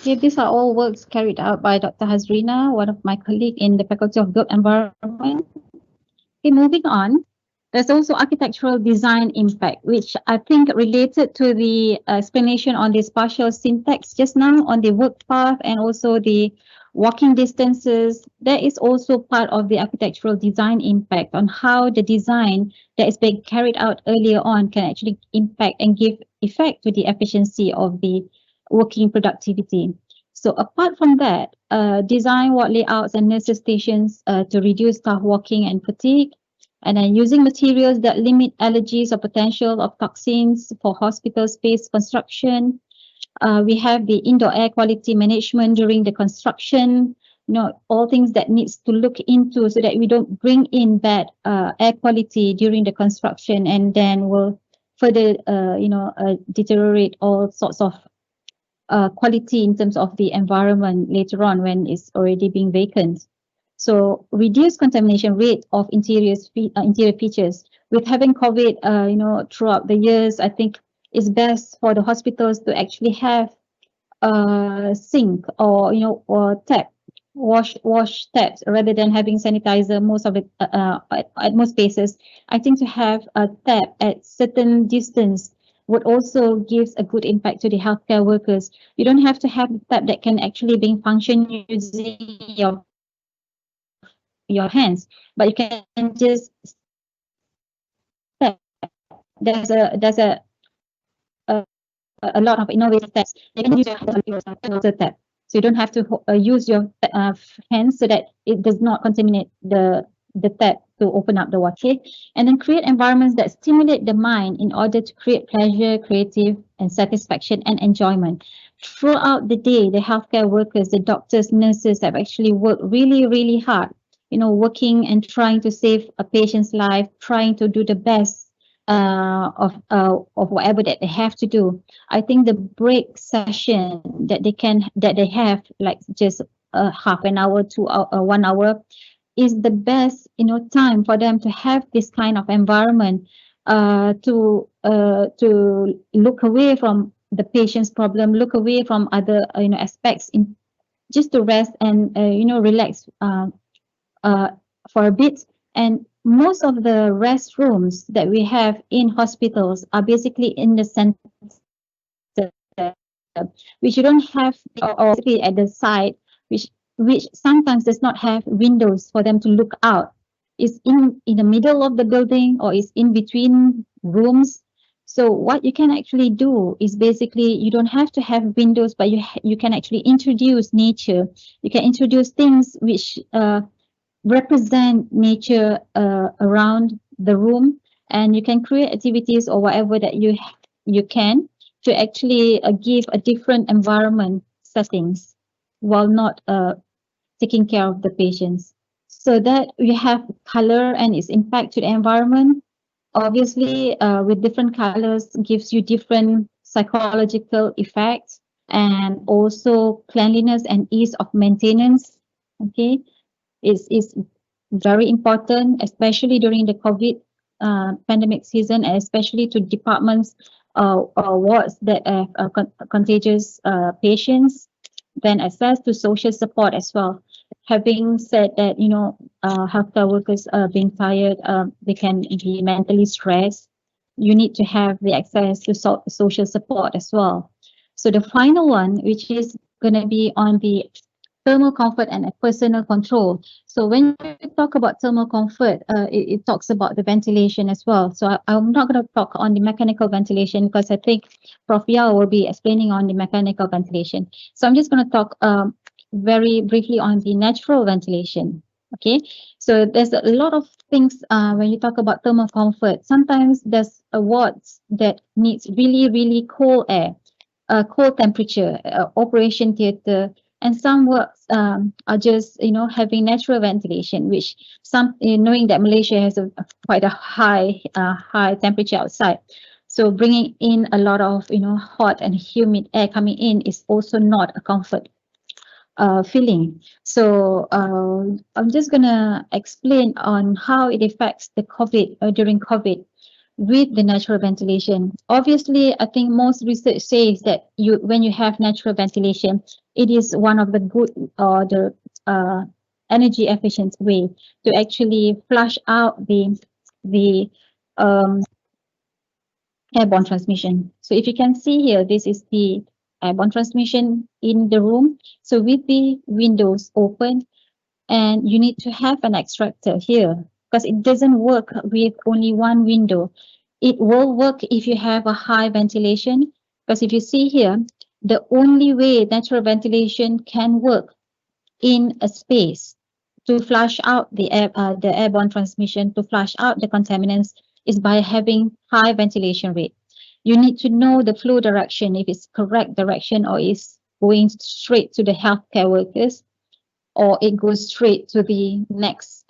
Okay, these are all works carried out by Dr. Hazrina, one of my colleagues in the Faculty of Built Environment. Okay, moving on, there's also architectural design impact, which I think related to the explanation on the spatial syntax just now on the work path and also the walking distances. That is also part of the architectural design impact on how the design that is being carried out earlier on can actually impact and give effect to the efficiency of the working productivity. So apart from that, design ward layouts and nurses stations to reduce staff walking and fatigue, and then using materials that limit allergies or potential of toxins for hospital space construction. We have the indoor air quality management during the construction, all things that needs to look into so that we don't bring in bad air quality during the construction and then will further, deteriorate all sorts of quality in terms of the environment later on when it's already being vacant. So reduce contamination rate of interior features. With having COVID, throughout the years, I think it's best for the hospitals to actually have sink or or tap, wash taps rather than having sanitizer most of it at most places. I think to have a tap at certain distance would also gives a good impact to the healthcare workers. You don't have to have a tap that can actually be function using your hands, but you can just tap. There's a lot of innovative taps. You can use your tap. So you don't have to use your hands so that it does not contaminate the tap to open up the water. And then create environments that stimulate the mind in order to create pleasure, creative, and satisfaction and enjoyment. Throughout the day, the healthcare workers, the doctors, nurses have actually worked really, really hard, working and trying to save a patient's life, trying to do the best of whatever that they have to do. I think the break session that they have, like just half an hour to 1 hour, is the best time for them to have this kind of environment to look away from the patient's problem, look away from other aspects, in just to rest and relax for a bit. And most of the restrooms that we have in hospitals are basically in the center, which you don't have, or at the side, which sometimes does not have windows for them to look out. It's in the middle of the building or is in between rooms. So what you can actually do is basically you don't have to have windows, but you can actually introduce nature. You can introduce things which represent nature around the room, and you can create activities or whatever that you can to actually give a different environment settings while not taking care of the patients, so that we have color and its impact to the environment. Obviously, with different colors gives you different psychological effects, and also cleanliness and ease of maintenance. Okay, is very important, especially during the COVID pandemic season, and especially to departments or wards that have contagious patients. Then access to social support as well. Having said that, healthcare workers being tired, they can be mentally stressed. You need to have the access to social support as well. So the final one, which is going to be on the thermal comfort and personal control. So when we talk about thermal comfort, it talks about the ventilation as well. So I'm not going to talk on the mechanical ventilation because I think Prof. Yao will be explaining on the mechanical ventilation. So I'm just going to talk very briefly on the natural ventilation. Okay, so there's a lot of things when you talk about thermal comfort. Sometimes there's wards that needs really, really cold air, cold temperature, operation theater. And some works are just, having natural ventilation, which some, knowing that Malaysia has quite a high temperature outside. So bringing in a lot of, hot and humid air coming in is also not a comfort feeling. So I'm just going to explain on how it affects the COVID during COVID with the natural ventilation. Obviously, I think most research says that when you have natural ventilation, it is one of the good or the energy efficient way to actually flush out the airborne transmission. So if you can see here, this is the airborne transmission in the room. So with the windows open, and you need to have an extractor here because it doesn't work with only one window. It will work if you have a high ventilation, because if you see here, the only way natural ventilation can work in a space to flush out the airborne transmission, to flush out the contaminants, is by having high ventilation rate. You need to know the flow direction, if it's correct direction or is going straight to the healthcare workers, or it goes straight to the next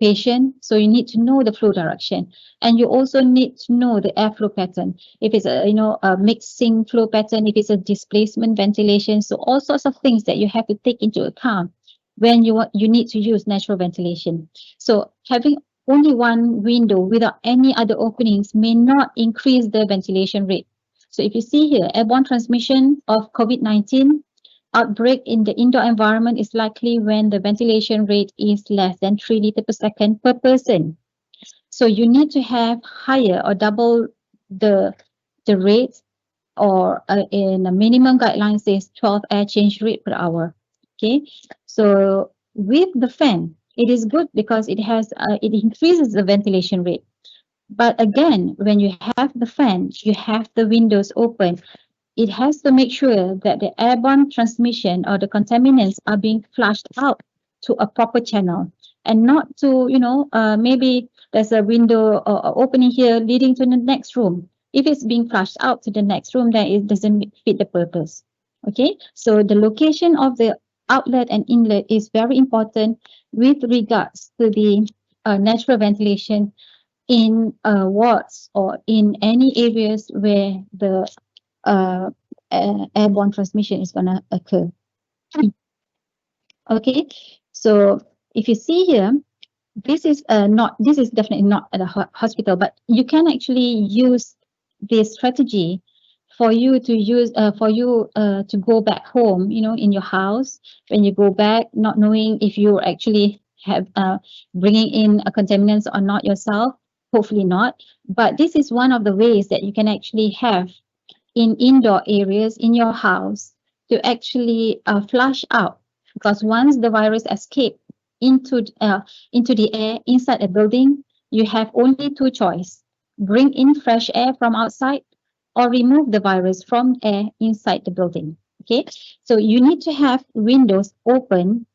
patient. So you need to know the flow direction, and you also need to know the airflow pattern. If it's a mixing flow pattern, if it's a displacement ventilation, so all sorts of things that you have to take into account when you need to use natural ventilation. So having only one window without any other openings may not increase the ventilation rate. So if you see here, airborne transmission of COVID-19 outbreak in the indoor environment is likely when the ventilation rate is less than 3 liters per second per person. So you need to have higher or double the rate, or in a minimum guideline says 12 air change rate per hour. Okay, so with the fan, it is good because it has it increases the ventilation rate. But again, when you have the fan, you have the windows open. It has to make sure that the airborne transmission or the contaminants are being flushed out to a proper channel, and not to, maybe there's a window or opening here leading to the next room. If it's being flushed out to the next room, then it doesn't fit the purpose. Okay, so the location of the outlet and inlet is very important with regards to the natural ventilation in wards or in any areas where the airborne transmission is going to occur. Okay, so if you see here, this is definitely not at a hospital, but you can actually use this strategy for you to use to go back home, in your house. When you go back, not knowing if you actually have bringing in contaminants or not yourself, hopefully not. But this is one of the ways that you can actually have in indoor areas in your house to actually flush out, because once the virus escapes into the air inside a building, you have only two choices: bring in fresh air from outside or remove the virus from air inside the building. Okay, so you need to have windows open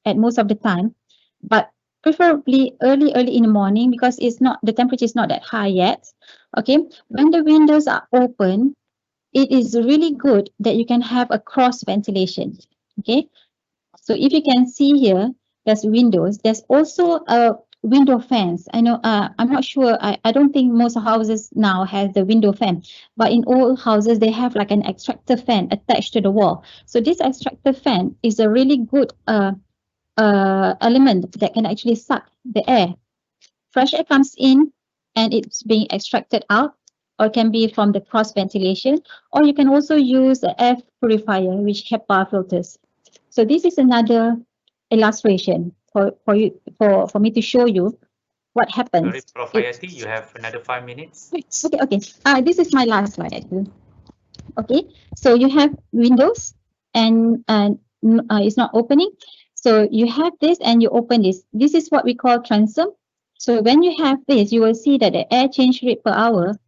at most of the time, but preferably early in the morning, because the temperature is not that high yet. Okay, when the windows are open, it is really good that you can have a cross ventilation. Okay, so if you can see here, there's windows. There's also window fans. I know, I'm not sure. I don't think most houses now have the window fan, but in old houses, they have like an extractor fan attached to the wall. So this extractor fan is a really good element that can actually suck the air. Fresh air comes in and it's being extracted out, or can be from the cross ventilation, or you can also use the air purifier, which HEPA filters. So this is another illustration for me to show you what happens. Sorry, Prof. Hayati, you have another 5 minutes. Okay. This is my last slide actually. Okay, so you have windows and it's not opening. So you have this and you open this. This is what we call transom. So when you have this, you will see that the air change rate per hour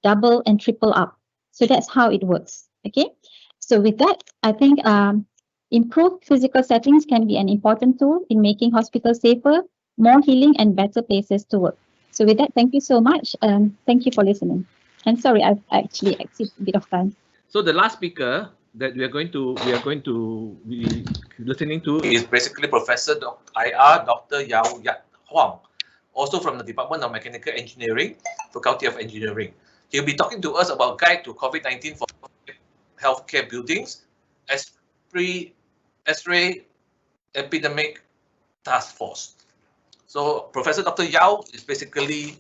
double and triple up. So that's how it works. Okay, so with that, I think improved physical settings can be an important tool in making hospitals safer, more healing, and better places to work. So with that, thank you so much. Thank you for listening. And sorry, I've actually exceeded a bit of time. So the last speaker that we are going to be listening to is basically Professor Dr. Yao Yat Huang, also from the Department of Mechanical Engineering, Faculty of Engineering. He'll be talking to us about guide to COVID-19 for healthcare buildings as X-ray epidemic task force. So Professor Dr. Yao is basically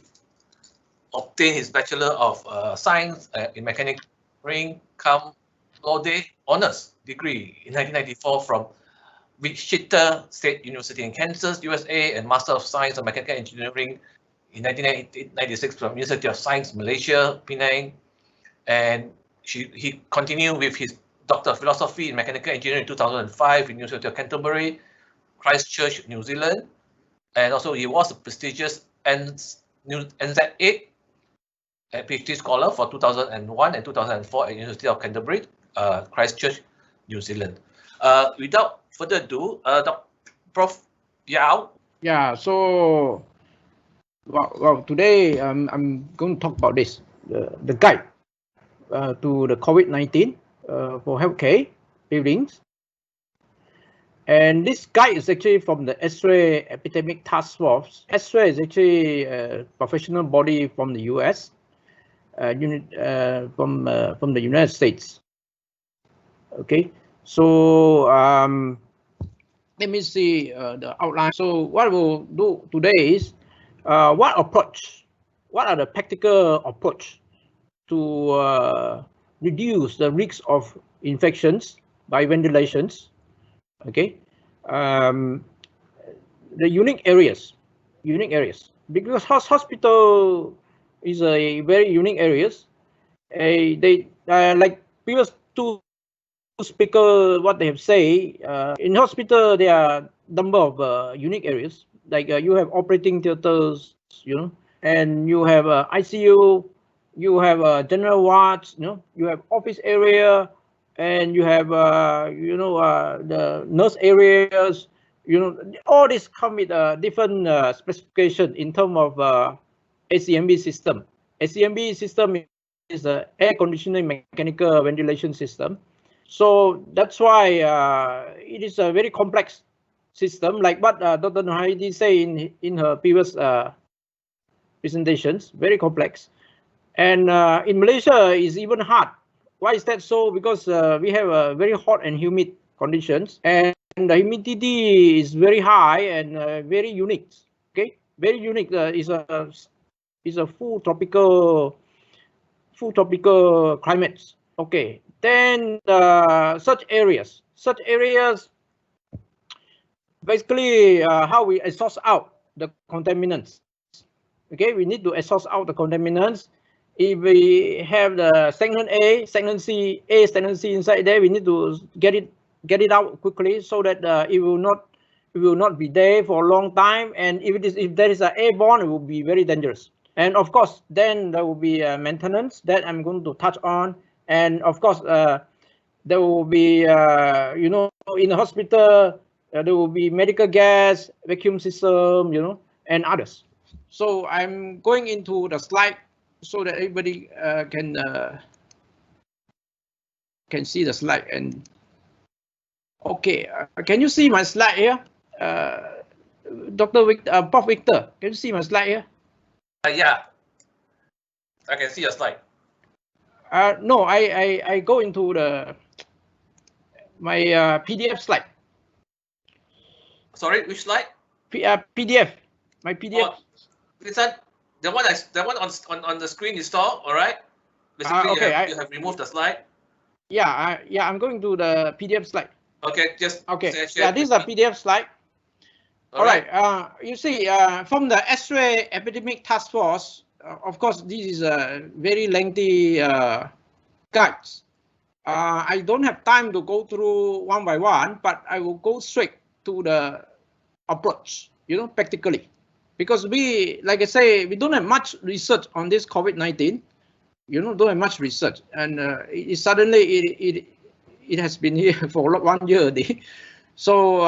obtained his Bachelor of Science in Mechanical Engineering cum laude honors degree in 1994 from Wichita State University in Kansas, USA, and Master of Science in Mechanical Engineering in 1996 from University of Science Malaysia, Penang, and he continued with his Doctor of Philosophy in Mechanical Engineering in 2005 in University of Canterbury, Christchurch, New Zealand, and also he was a prestigious NZ8 PhD scholar for 2001 and 2004 at University of Canterbury, Christchurch, New Zealand. Without further ado, Prof. Yao. Yeah, so well today I'm going to talk about this, the guide to the COVID-19 for healthcare buildings. And this guide is actually from the X-ray epidemic task force. X-ray is actually a professional body from the US, from the United States. Okay, so let me see the outline. So what we'll do today is what are the practical approach to reduce the risk of infections by ventilations. Okay, the unique areas, because hospital is a very unique areas. They like previous two speaker what they have say. In hospital there are number of unique areas, like you have operating theaters, and you have ICU, you have general wards, you have office area, and you have the nurse areas. All this come with a different specification in terms of ACMV system. ACMV system is an air conditioning mechanical ventilation system. So that's why it is a very complex system, like what Dr. Nuhaidi say in her previous presentations, very complex. And in Malaysia is even hard. Why is that so? Because we have a very hot and humid conditions, and the humidity is very high and very unique. Okay, very unique. Is a full tropical climates. Okay, then such areas basically how we exhaust out the contaminants. Okay, we need to exhaust out the contaminants. If we have the stagnant A, stagnant C inside there, we need to get it out quickly so that it will not be there for a long time. And if there is an airborne, it will be very dangerous. And of course, then there will be maintenance that I'm going to touch on. And of course, there will be in the hospital there will be medical gas, vacuum system, and others. So I'm going into the slide so that everybody can see the slide. And okay, can you see my slide here, Prof. Victor? Can you see my slide here? Yeah, I can see your slide. No, I go into my PDF slide. Sorry, which slide? PDF. My PDF. Oh, is that the one on the screen you saw? All right. Basically, okay, you have removed the slide. Yeah, I'm going to the PDF slide. Okay, just okay. Share this is a PDF slide. All right. You see, from the X-ray epidemic task force, of course, this is a very lengthy guides. I don't have time to go through one by one, but I will go straight to the approach, practically, because like I say, we don't have much research on this COVID-19. Don't have much research, and it has been here for 1 year already. So,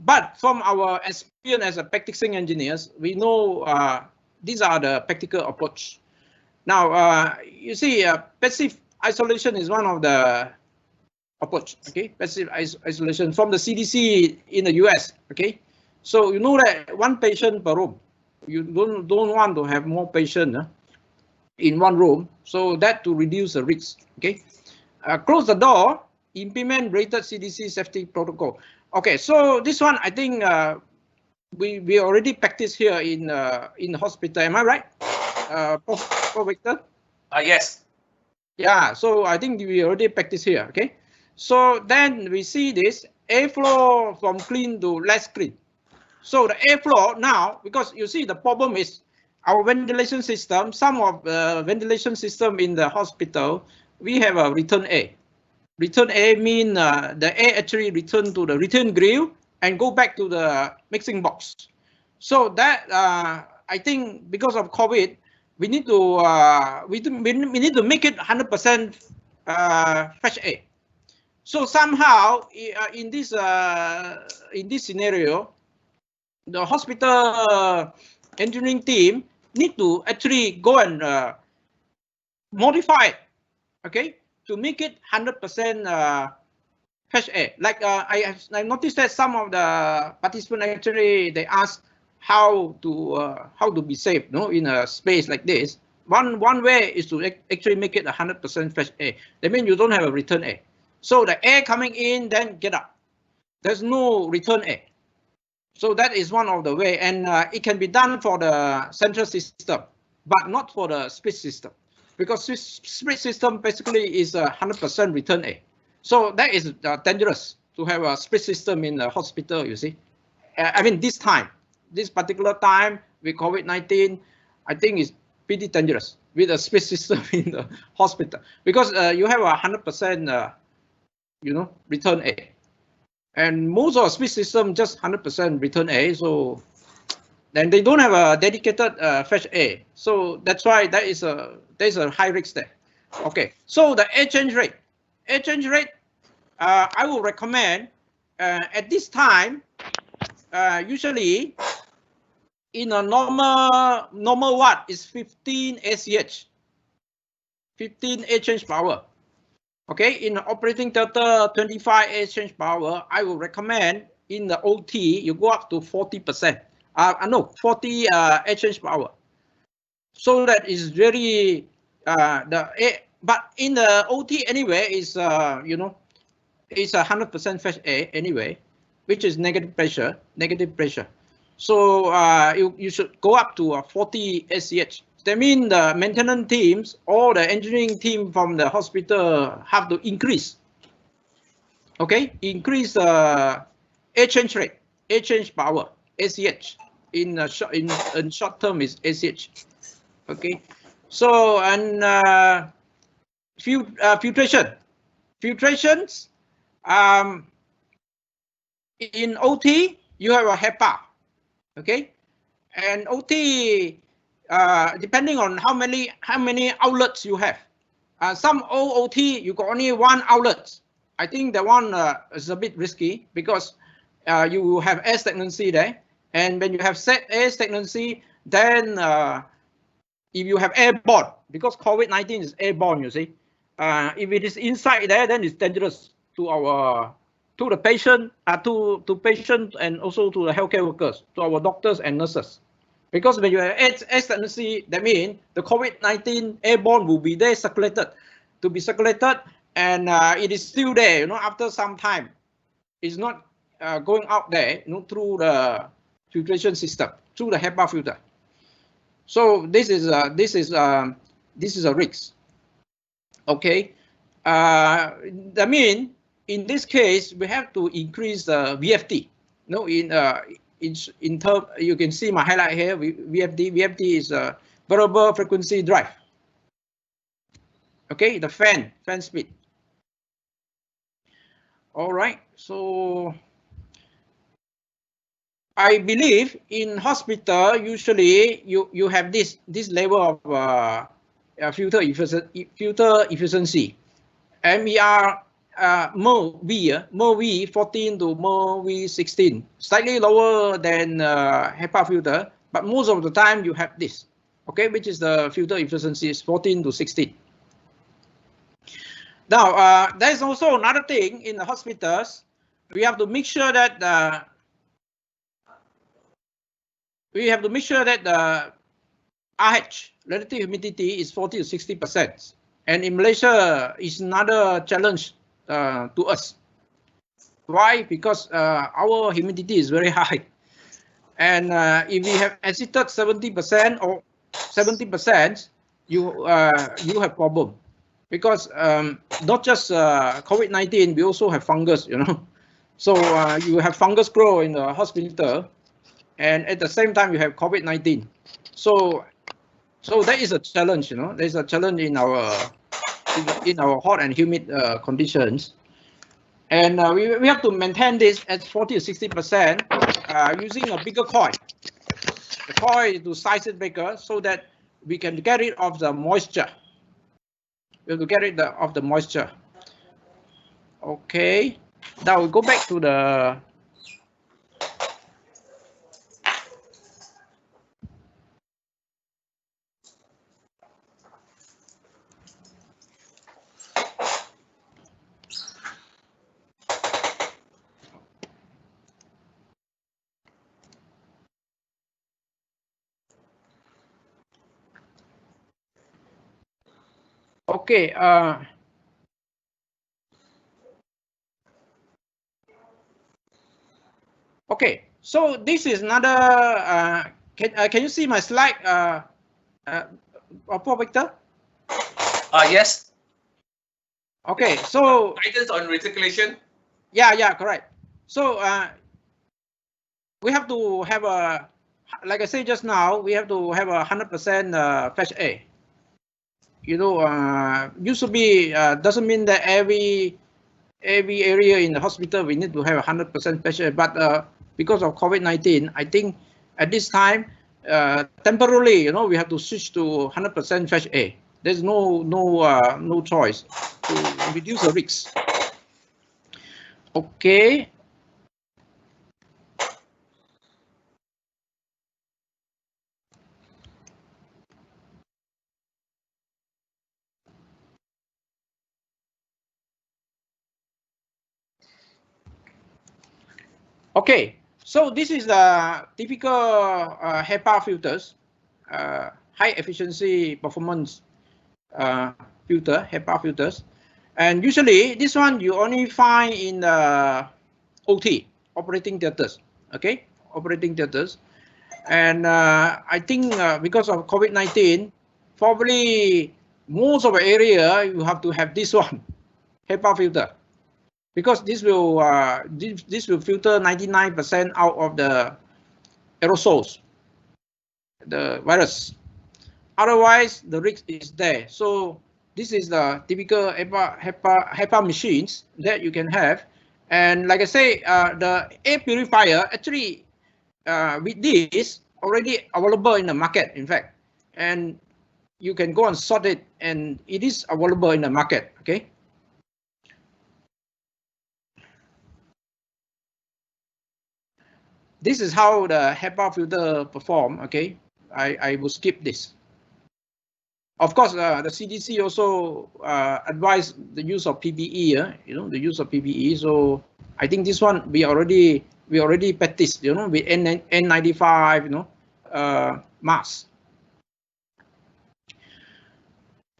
but from our experience as a practicing engineers, we know these are the practical approach. Now, you see, passive isolation is one of the approach. Okay, passive isolation from the CDC in the US. Okay, so you know that one patient per room. You don't want to have more patients in one room, so that to reduce the risk. Okay, close the door. Implement rated CDC safety protocol. Okay, so this one I think we already practice here in the hospital. Am I right, Prof. Victor? Yes. Yeah, so I think we already practice here. Okay, so then we see this airflow from clean to less clean. So the airflow now, because you see the problem is our ventilation system. Some of the ventilation system in the hospital, we have a return air. Return air mean the air actually return to the return grill and go back to the mixing box. So that I think because of COVID, we need to make it 100% fresh air. So somehow in this scenario, the hospital engineering team need to actually go and modify it, okay, to make it 100% fresh air. Like I noticed that some of the participants actually they ask how to be safe, in a space like this. One way is to actually make it 100% fresh air. That means you don't have a return air. So the air coming in then get up. There's no return air. So that is one of the way, and it can be done for the central system, but not for the split system. because split system basically is 100% return A. So that is dangerous to have a split system in the hospital, you see. I mean, this particular time with COVID-19, I think is pretty dangerous with a split system in the hospital, because you have 100%, return A. And most of the split system just 100% return A, so then they don't have a dedicated fetch A. So that's why there's a high risk there. Okay, so the air change rate, I will recommend at this time, usually in a normal watt is 15 ACH, 15 air change power. Okay, in the operating theater 25 air change power, I will recommend in the OT you go up to 40%. 40 air change power. So that is very but in the OT anyway is it's 100% fetch A anyway, which is negative pressure. So you should go up to 40 SCH. That means the maintenance teams or the engineering team from the hospital have to increase. Okay, increase air change rate, air change power, ACH. In short term is ACH. Okay, so and filtrations. In OT you have a HEPA. Okay, and OT depending on how many outlets you have. Some OT you got only one outlet. I think that one is a bit risky because you have air stagnancy there, and when you have air stagnancy, then if you have airborne, because COVID-19 is airborne, you see, if it is inside there, then it's dangerous to the patient, to patient and also to the healthcare workers, to our doctors and nurses. Because when you have air stagnancy, that means the COVID-19 airborne will be there circulated, and it is still there, after some time. It's not going out there, through the filtration system, through the HEPA filter. So this is a risk. Okay, I mean, in this case we have to increase the VFD. In term, you can see my highlight here. VFD is a variable frequency drive. Okay, the fan speed. All right, so I believe in hospital usually you have this level of filter efficiency, MER MER 14 to MER 16, slightly lower than HEPA filter, but most of the time you have this, okay, which is the filter efficiency is 14 to 16. Now, there's also another thing in the hospitals. We have to make sure that the RH, relative humidity, is 40 to 60%. And in Malaysia, is another challenge to us. Why? Because our humidity is very high. And if we have exceeded 70% or 70%, you have problem. Because not just COVID-19, we also have fungus, So you have fungus grow in the hospital, and at the same time you have COVID-19. So that is a challenge, There's a challenge in our hot and humid conditions, and we have to maintain this at 40 to 60% using a bigger coil. The coil to size it bigger so that we can get rid of the moisture. We have to get rid of the moisture. Okay, now we go back to the okay. Okay, so this is another. Can you see my slide, Prof. Victor? Yes. Okay, so Guidance on recirculation. yeah, correct. So we have to have a, like I said just now, we have to have 100% fresh air. You know, used to be doesn't mean that every area in the hospital we need to have 100% fresh air, but because of COVID-19, I think at this time temporarily, you know, we have to switch to 100% fresh air. There's no choice to reduce the risks. Okay. Okay, so this is the typical HEPA filters, high efficiency performance filter, HEPA filters. And usually this one you only find in the OT, operating theaters, okay, operating theaters. And I think because of COVID-19, probably most of the area you have to have this one, HEPA filter. Because this will filter 99% out of the aerosols, the virus. Otherwise, the risk is there. So this is the typical HEPA machines that you can have. And like I say, the air purifier actually with this already available in the market, in fact, and you can go and sort it, and it is available in the market. Okay. This is how the HEPA filter perform. Okay, I will skip this. Of course, the CDC also advised the use of PPE. You know, the use of PPE. So I think this one we already practiced. You know, with N95. You know, mask.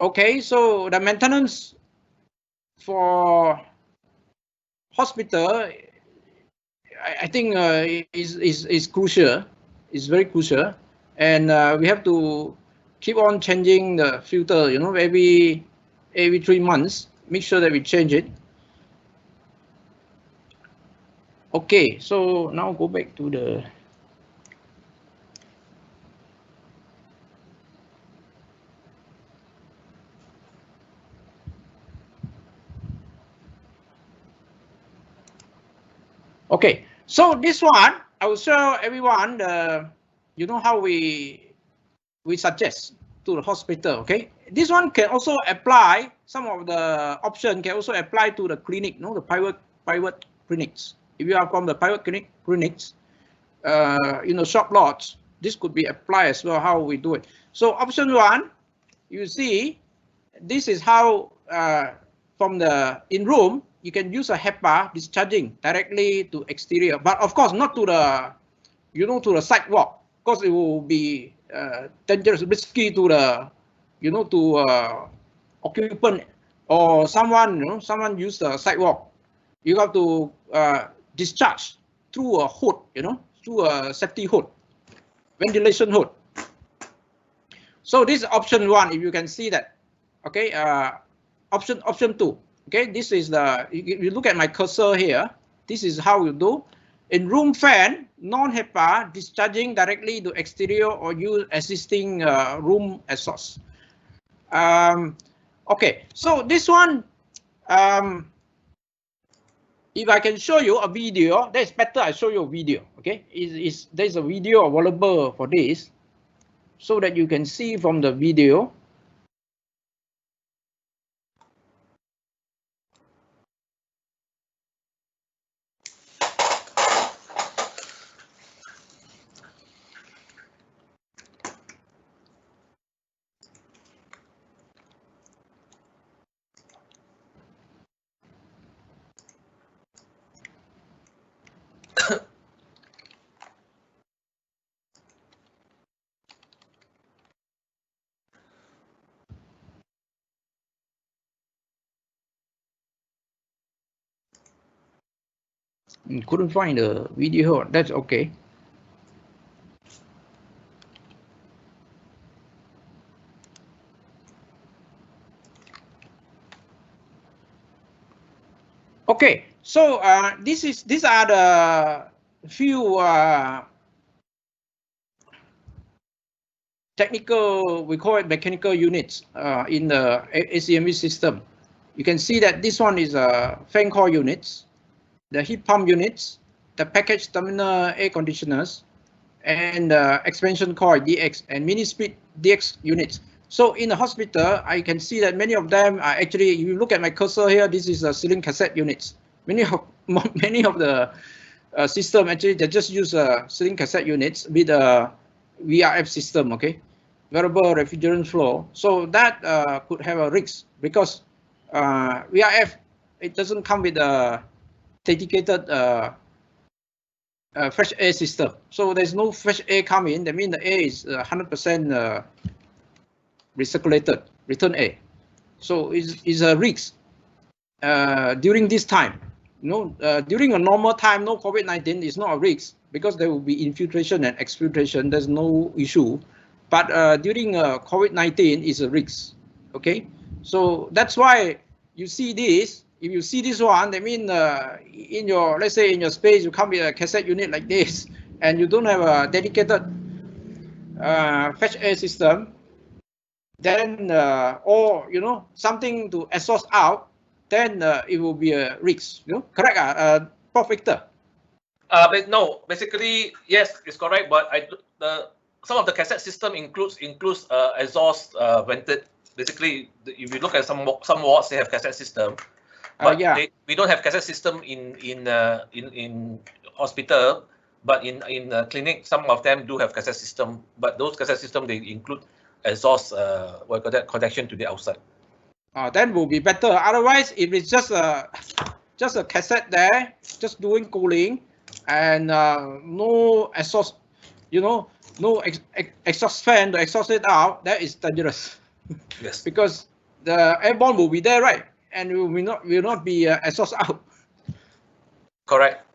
Okay, so the maintenance for hospital, I think is crucial. It's very crucial, and we have to keep on changing the filter. You know, every 3 months. Make sure that we change it. Okay, so now go back to the. Okay, so this one I will show everyone the, you know, how we suggest to the hospital. Okay, this one can also apply, some of the option can also apply to the clinic, you know, the private clinics. If you are from the private clinics, you know, shop lots, this could be applied as well, how we do it. So option one, you see, this is how from the in room you can use a HEPA discharging directly to exterior, but of course not to the, you know, to the sidewalk, because it will be dangerous, risky to the, you know, to occupant or someone, you know, someone use the sidewalk. You have to discharge through a hood, you know, through a safety hood, ventilation hood. So this is option one, if you can see that. Okay, option two. Okay, this is the, you look at my cursor here, this is how you do. In room fan, non-HEPA, discharging directly to exterior or use existing room aerosols. Okay, so this one, if I can show you a video, that's better I show you a video. Okay, there's a video available for this, so that you can see from the video. Couldn't find the video, that's okay. Okay, so these are the few technical, we call it mechanical units in the ACMV system. You can see that this one is fan coil units, the heat pump units, the package terminal air conditioners, and expansion coil DX and mini split DX units. So in the hospital, I can see that many of them are actually, if you look at my cursor here, this is a ceiling cassette units. Many of the system actually they just use ceiling cassette units with a VRF system, okay, variable refrigerant flow. So that could have a risk because VRF, it doesn't come with a dedicated fresh air system. So there's no fresh air coming. That means the air is 100% recirculated, return air. So it's a risk during this time. During a normal time, no COVID-19 is not a risk because there will be infiltration and exfiltration. There's no issue. But during COVID-19 is a risk. Okay, so that's why you see this. If you see this one, that means in your, let's say in your space, you come with a cassette unit like this, and you don't have a dedicated fresh air system, then or something to exhaust out, then it will be a risk. Correct, Prof. Victor? But no, basically yes, it's correct. But some of the cassette system includes exhaust vented. Basically, if you look at some wards, they have cassette system. But yeah. We don't have cassette system in hospital, but in clinic, some of them do have cassette system. But those cassette system, they include exhaust connection to the outside. That will be better. Otherwise, if it's just a cassette there, just doing cooling, and no exhaust, no exhaust fan to exhaust it out, that is dangerous. Yes. Because the airborne will be there, right? And will not be exhaust out. Correct.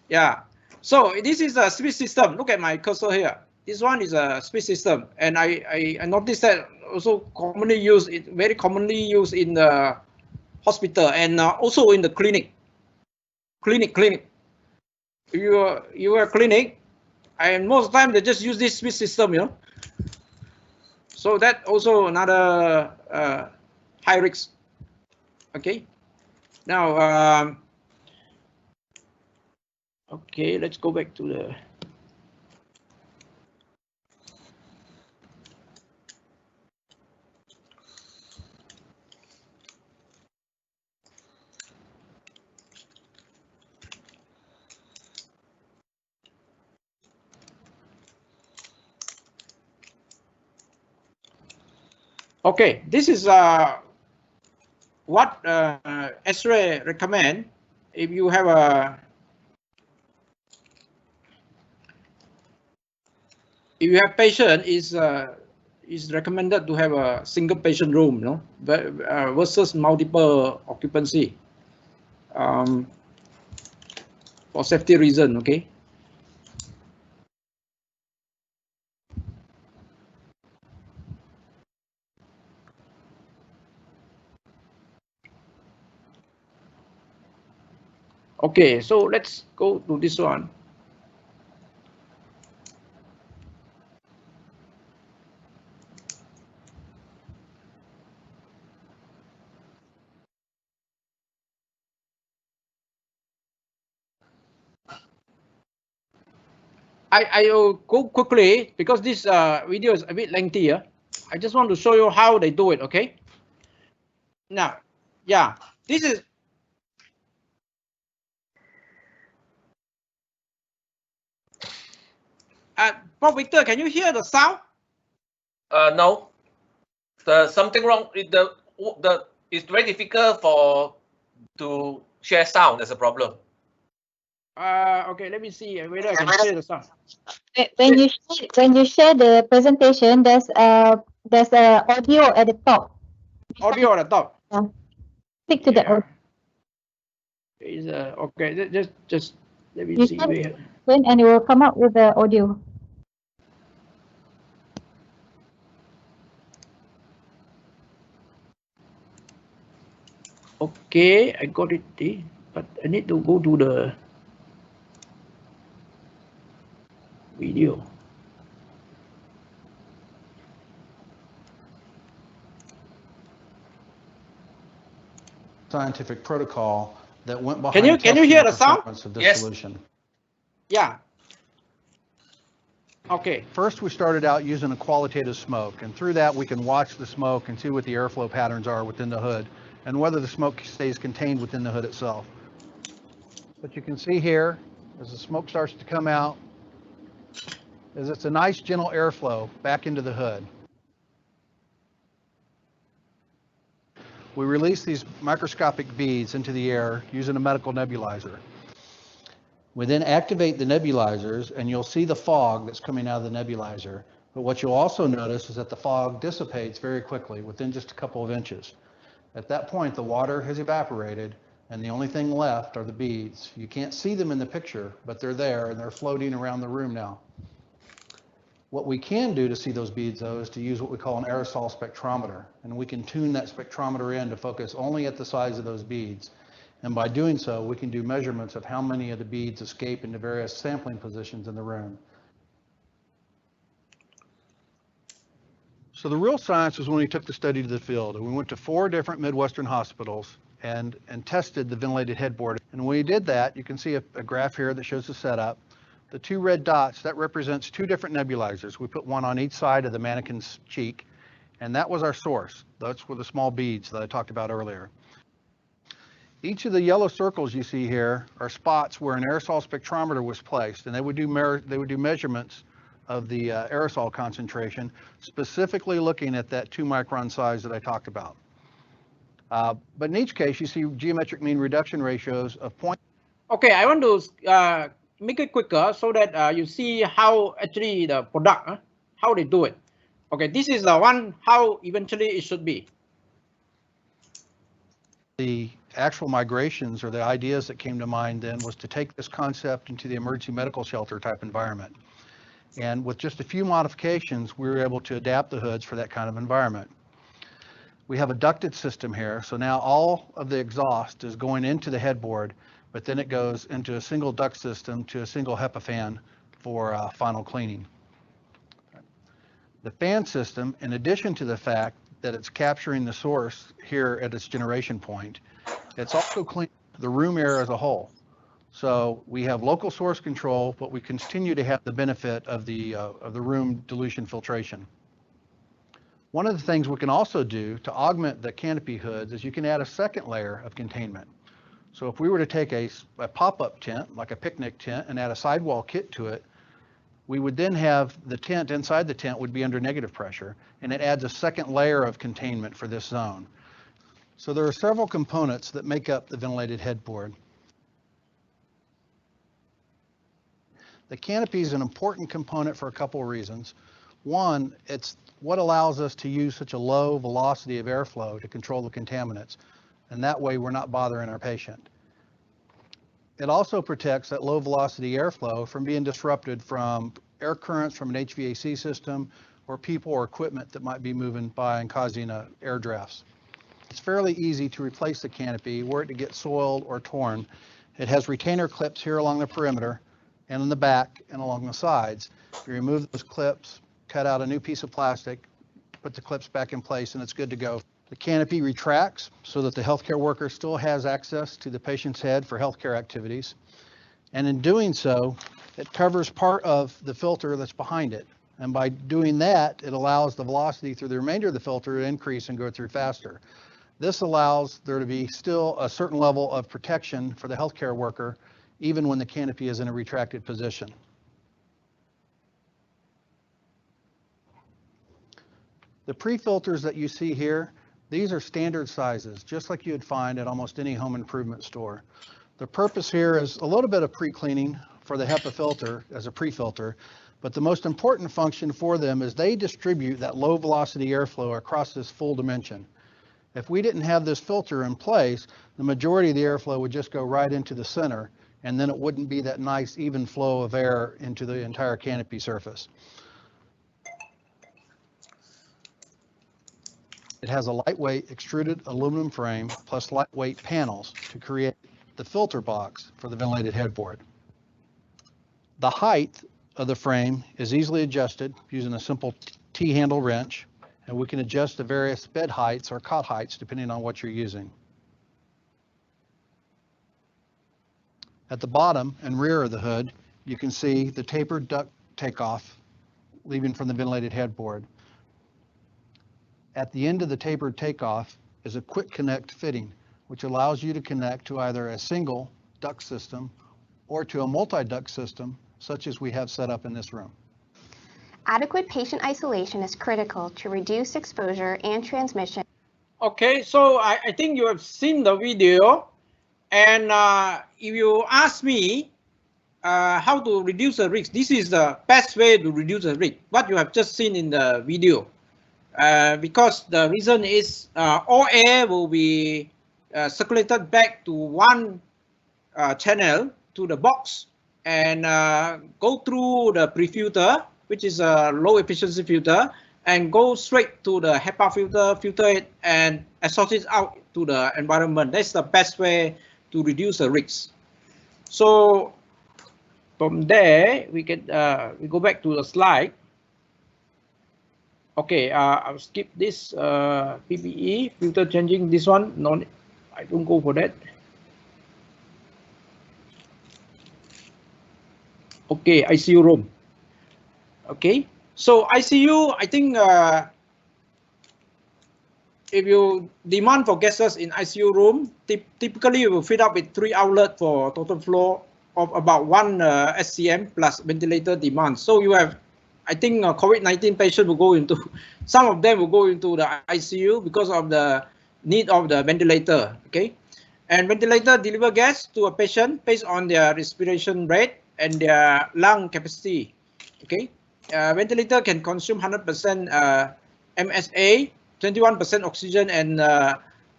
Yeah. So this is a split system. Look at my cursor here. This one is a split system, and I noticed that also very commonly used in the hospital and also in the clinic. Clinic. You are a clinic, and most of the time they just use this split system, So that also another high risk. Okay. Now, okay, let's go back to the. Okay, this is what X-ray recommend if you have patient is recommended to have a single patient room, versus multiple occupancy for safety reason. Okay. Okay, so let's go to this one. I will go quickly because this video is a bit lengthy. I just want to show you how they do it. Okay. Now, yeah, this is. Prof. Victor, can you hear the sound? No. There's something wrong. It's very difficult to share sound. That's a problem. Okay, let me see whether I can share the sound. When you share the presentation, there's a audio at the top. Audio at the top. Yeah. Click to the audio. Is okay. Just let me see. And it will come up with the audio. Okay, I got it. but I need to go to the video. Scientific protocol that went behind Can you hear the sound? performance of this Yes. solution. Yeah. Okay. First, we started out using a qualitative smoke, and through that we can watch the smoke and see what the airflow patterns are within the hood and whether the smoke stays contained within the hood itself. What you can see here, as the smoke starts to come out, is it's a nice gentle airflow back into the hood. We release these microscopic beads into the air using a medical nebulizer. We then activate the nebulizers, and you'll see the fog that's coming out of the nebulizer. But what you'll also notice is that the fog dissipates very quickly within just a couple of inches. At that point, the water has evaporated, and the only thing left are the beads. You can't see them in the picture, but they're there, and they're floating around the room now. What we can do to see those beads, though, is to use what we call an aerosol spectrometer, and we can tune that spectrometer in to focus only at the size of those beads. And by doing so, we can do measurements of how many of the beads escape into various sampling positions in the room. So the real science was when we took the study to the field, and we went to 4 different Midwestern hospitals and tested the ventilated headboard. And when we did that, you can see a graph here that shows the setup. The 2 red dots, that represents 2 different nebulizers. We put one on each side of the mannequin's cheek, and that was our source. That's where the small beads that I talked about earlier. Each of the yellow circles you see here are spots where an aerosol spectrometer was placed, and they would do measurements of the aerosol concentration, specifically looking at that 2-micron size that I talked about. But in each case, you see geometric mean reduction ratios of point. Okay, I want to make it quicker so that you see how actually the product, how they do it. Okay, this is the one how eventually it should be. The actual migrations or the ideas that came to mind then was to take this concept into the emergency medical shelter type environment. And with just a few modifications, we were able to adapt the hoods for that kind of environment. We have a ducted system here, so now all of the exhaust is going into the headboard, but then it goes into a single duct system to a single HEPA fan for final cleaning. The fan system, in addition to the fact that it's capturing the source here at its generation point, it's also cleaning the room air as a whole. So we have local source control, but we continue to have the benefit of the room dilution filtration. One of the things we can also do to augment the canopy hoods is you can add a second layer of containment. So if we were to take a pop-up tent, like a picnic tent, and add a sidewall kit to it, we would then have the tent inside the tent would be under negative pressure, and it adds a second layer of containment for this zone. So there are several components that make up the ventilated headboard. The canopy is an important component for a couple of reasons. One, it's what allows us to use such a low velocity of airflow to control the contaminants, and that way we're not bothering our patient. It also protects that low velocity airflow from being disrupted from air currents from an HVAC system or people or equipment that might be moving by and causing air drafts. It's fairly easy to replace the canopy were it to get soiled or torn. It has retainer clips here along the perimeter and in the back and along the sides. You remove those clips, cut out a new piece of plastic, put the clips back in place, and it's good to go. The canopy retracts so that the healthcare worker still has access to the patient's head for healthcare activities. And in doing so, it covers part of the filter that's behind it. And by doing that, it allows the velocity through the remainder of the filter to increase and go through faster. This allows there to be still a certain level of protection for the healthcare worker, even when the canopy is in a retracted position. The pre-filters that you see here, these are standard sizes, just like you'd find at almost any home improvement store. The purpose here is a little bit of pre-cleaning for the HEPA filter as a pre-filter, but the most important function for them is they distribute that low velocity airflow across this full dimension. If we didn't have this filter in place, the majority of the airflow would just go right into the center, and then it wouldn't be that nice even flow of air into the entire canopy surface. It has a lightweight extruded aluminum frame plus lightweight panels to create the filter box for the ventilated headboard. The height of the frame is easily adjusted using a simple T-handle wrench, and we can adjust the various bed heights or cot heights depending on what you're using. At the bottom and rear of the hood, you can see the tapered duct takeoff leaving from the ventilated headboard. At the end of the tapered takeoff is a quick connect fitting, which allows you to connect to either a single duct system or to a multi-duct system, such as we have set up in this room. Adequate patient isolation is critical to reduce exposure and transmission. Okay, so I think you have seen the video, and if you ask me how to reduce the risk, this is the best way to reduce the risk, what you have just seen in the video. Because the reason is all air will be circulated back to one channel to the box and go through the pre-filter, which is a low efficiency filter, and go straight to the HEPA filter, filter it, and assort it out to the environment. That's the best way to reduce the risks. So from there, we get we go back to the slide. Okay, I'll skip this PPE filter changing. This one, no, I don't go for that. Okay, ICU room. Okay, so ICU, I think if you demand for gases in ICU room, typically you will fit up with 3 outlets for total flow of about 1 SCM plus ventilator demand. So you have, I think COVID-19 patient will go into, some of them will go into the ICU because of the need of the ventilator, okay? And ventilator deliver gas to a patient based on their respiration rate and their lung capacity, okay? Ventilator can consume 100% MSA, 21% oxygen, and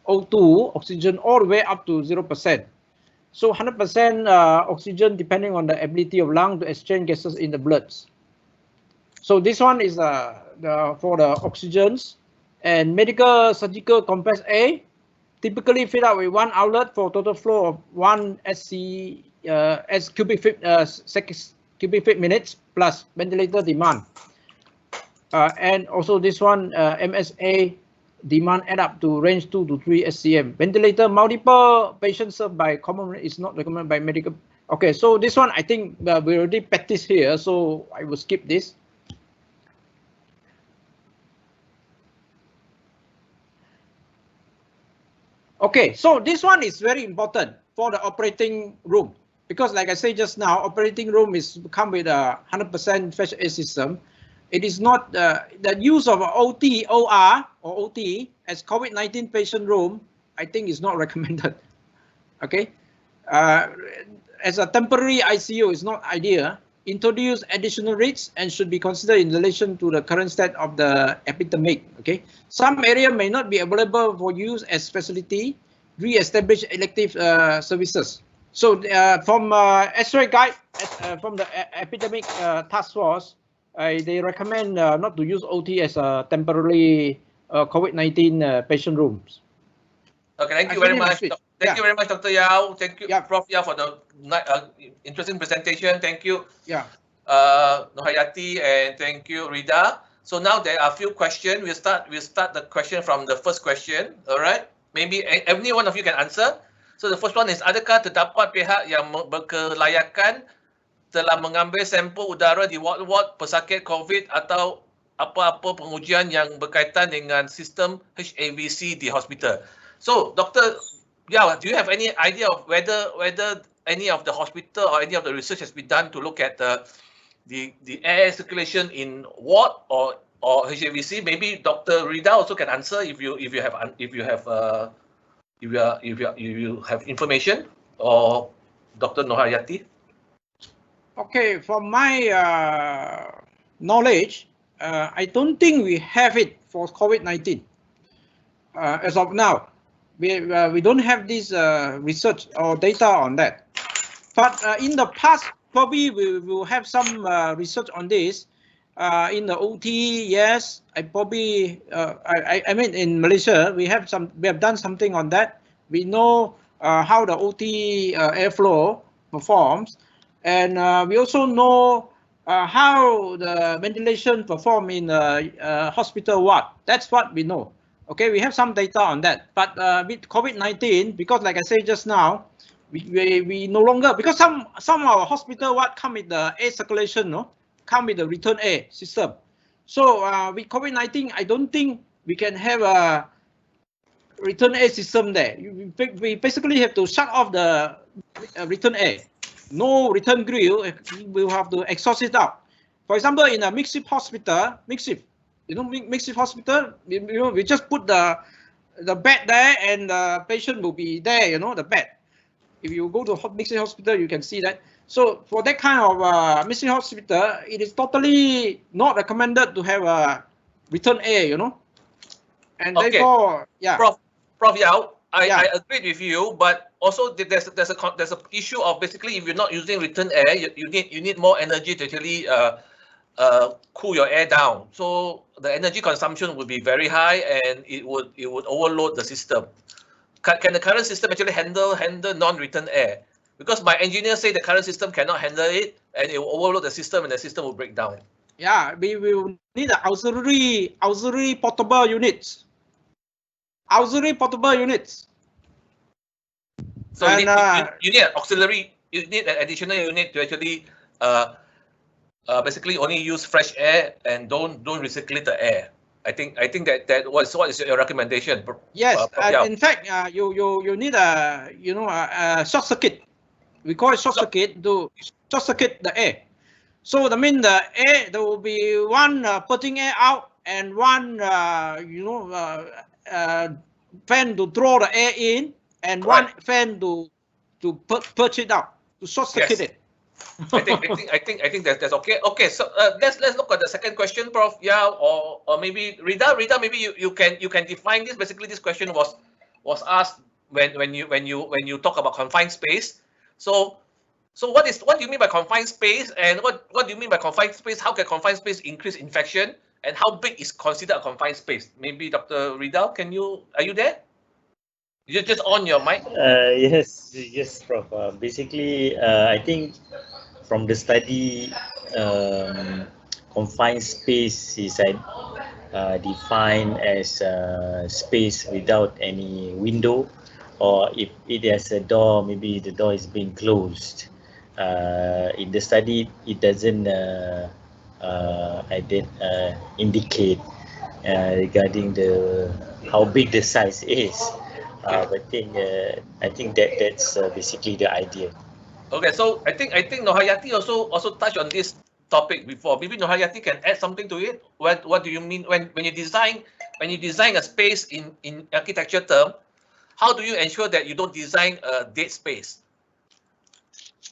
O2 oxygen all the way up to 0%. So 100% oxygen depending on the ability of lung to exchange gases in the bloods. So this one is for the oxygens, and medical surgical compress A typically fit out with 1 outlet for total flow of 1 cubic feet minutes plus ventilator demand. And also this one MSA demand add up to range 2 to 3 SCM. Ventilator multiple patients served by common is not recommended by medical. Okay, so this one I think we already practiced here, so I will skip this. Okay, so this one is very important for the operating room, because like I said just now, operating room is come with a 100% fresh air system. It is not the use of OT, OR or OT as COVID-19 patient room, I think is not recommended. Okay, as a temporary ICU is not ideal. Introduce additional risks and should be considered in relation to the current state of the epidemic. Okay, some area may not be available for use as facility. Re-establish elective services. So from X-ray guide from the epidemic task force, they recommend not to use OT as a temporary COVID-19 patient rooms. Okay, thank you very much. Thank you very much, Dr. Yao. Thank you, Prof. Yao, for the interesting presentation. Thank you, Nohayati, and thank you, Riedel. So now there are a few questions. We'll start the question from the first question. All right. Maybe any one of you can answer. So the first one is, adakah terdapat pihak yang berkelayakan telah mengambil sampel udara di ward-ward pesakit COVID atau apa-apa pengujian yang berkaitan dengan sistem HAVC di hospital? So, Dr. Yao, do you have any idea of whether any of the hospital or any of the research has been done to look at the air circulation in ward or HAVC? Maybe Dr. Riedel also can answer if you have information, or Dr. Nohayati. Okay, from my knowledge, I don't think we have it for COVID-19 as of now. We don't have this research or data on that. But in the past, probably we will have some research on this. In the OT, yes, I mean in Malaysia we have done something on that. We know how the OT airflow performs, and we also know how the ventilation perform in hospital ward. That's what we know. Okay, we have some data on that. But with COVID-19, because like I said just now, we no longer, because some of our hospital ward come with the air circulation, no, come with the return air system. So with COVID-19, I don't think we can have a return air system there. We basically have to shut off the return air. No return grill. We'll have to exhaust it out. For example, in a mixed shift hospital, mixed shift hospital, we just put the bed there and the patient will be there, the bed. If you go to mixed shift hospital, you can see that. So for that kind of mixed shift hospital, it is totally not recommended to have a return air, And okay. Therefore, yeah. Prof Yao, I agree with you, but also there's a issue of basically if you're not using return air, you need more energy to actually cool your air down. So the energy consumption would be very high, and it would overload the system. Can the current system actually handle non-return air? Because my engineers say the current system cannot handle it, and it will overload the system, and the system will break down. Yeah, we will need auxiliary portable units. Auxiliary portable units. So you need an auxiliary. You need an additional unit to actually basically only use fresh air and don't recirculate the air. I think that what is your recommendation? Yes, in fact, you need a short circuit. We call it short circuit to short circuit the air. So that means the air, there will be one putting air out and one fan to draw the air in, and one fan to purge it out, to short circuit it. I think that's okay. Okay, so let's look at the second question, Prof. Yeah, or maybe Riedel, maybe you can define this. Basically, this question was asked when you talk about confined space. So what do you mean by confined space, and what do you mean by confined space? How can confined space increase infection, and how big is considered a confined space? Maybe Dr. Riedel, are you there? You just on your mic. Yes, Prof. Basically, I think from the study, confined space is defined as space without any window, or if it has a door, maybe the door is being closed. In the study, it doesn't indicate regarding how big the size is. But I think that's basically the idea. Okay, so I think Nohayati also touched on this topic before. Maybe Nohayati can add something to it. What do you mean when you design a space in architecture term? How do you ensure that you don't design a dead space?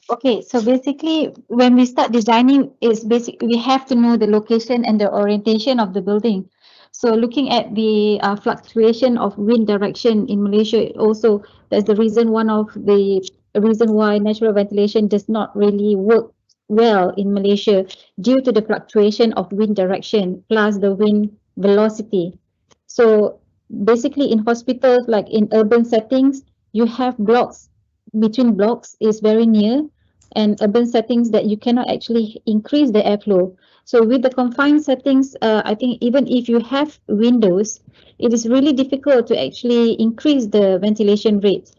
Okay, so basically when we start designing, we have to know the location and the orientation of the building. So looking at the fluctuation of wind direction in Malaysia, also that's the reason, one of the reason why natural ventilation does not really work well in Malaysia, due to the fluctuation of wind direction plus the wind velocity. So basically in hospitals, like in urban settings, you have blocks, between blocks is very near, and urban settings that you cannot actually increase the airflow. So with the confined settings, I think even if you have windows, it is really difficult to actually increase the ventilation rate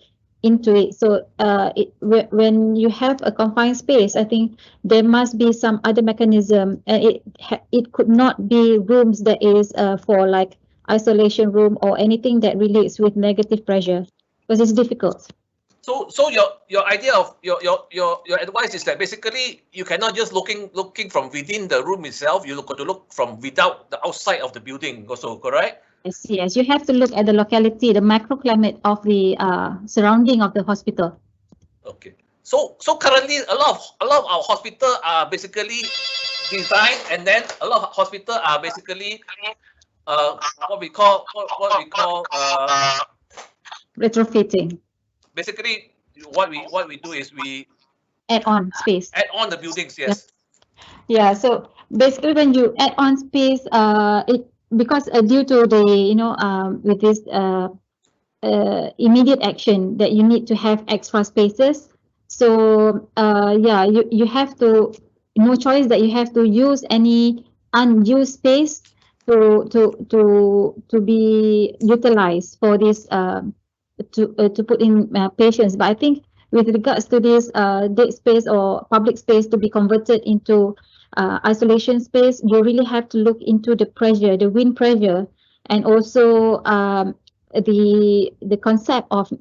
into it. So when you have a confined space, I think there must be some other mechanism. It could not be rooms that is for like isolation room or anything that relates with negative pressure, because it's difficult. So your idea of your advice is that basically you cannot just looking from within the room itself. You got to look from without the outside of the building also, correct? Yes. You have to look at the locality, the microclimate of the surrounding of the hospital. Okay. So currently a lot of our hospitals are basically designed, and then a lot of hospitals are basically what we call retrofitting. Basically, what we do is we add on space. Add on the buildings, yes. Yeah. So basically, when you add on space, because due to the with this immediate action that you need to have extra spaces. So yeah, you have to, no choice that you have to use any unused space to be utilized for this to put in patients. But I think with regards to this dead space or public space to be converted into isolation space, you really have to look into the pressure, the wind pressure, and also the concept of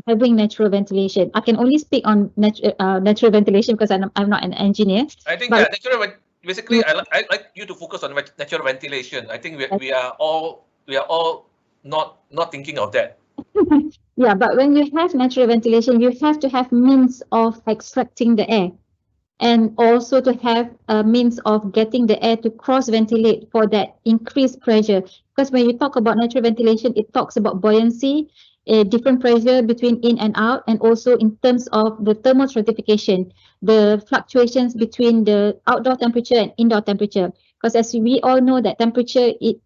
having natural ventilation. I can only speak on natural ventilation because I'm not an engineer. I think but basically I like you to focus on natural ventilation. I think we are all not thinking of that. Yeah, but when you have natural ventilation, you have to have means of extracting the air, and also to have a means of getting the air to cross-ventilate for that increased pressure. Because when you talk about natural ventilation, it talks about buoyancy, a different pressure between in and out, and also in terms of the thermal stratification, the fluctuations between the outdoor temperature and indoor temperature. Because as we all know that temperature, it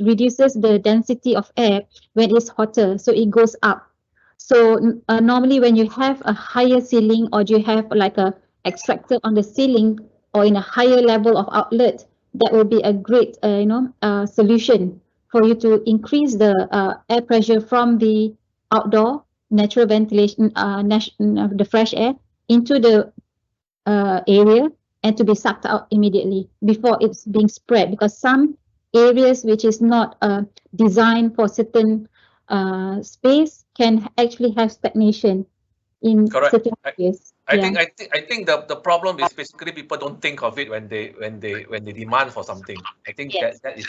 reduces the density of air when it's hotter, so it goes up. So normally when you have a higher ceiling, or you have like a extractor on the ceiling or in a higher level of outlet, that will be a great solution for you to increase the air pressure from the outdoor natural ventilation, the fresh air into the area, and to be sucked out immediately before it's being spread, because some areas which is not designed for certain space can actually have stagnation in certain areas. I think the problem is basically people don't think of it when they demand for something. I think that is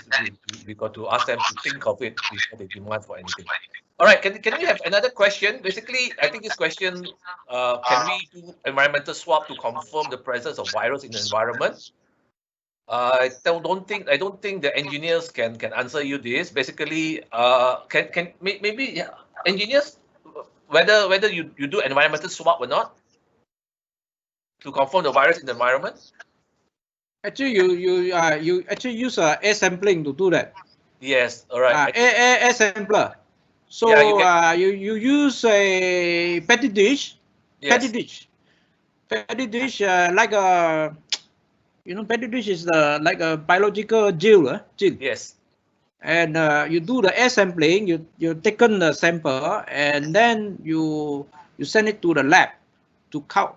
we got to ask them to think of it before they demand for anything. All right, can we have another question? Basically, I think this question, can we do environmental swab to confirm the presence of virus in the environment? I don't think the engineers can answer you this. Basically, can maybe engineers, whether you do environmental swab or not, to confirm the virus in the environment? Actually, you actually use air sampling to do that. Yes, all right. Air sampler. So yeah, you use a petri dish. Yes. Petri dish like a, petri dish is like a biological jail. Yes. And you do the air sampling. You taken the sample, and then you send it to the lab to count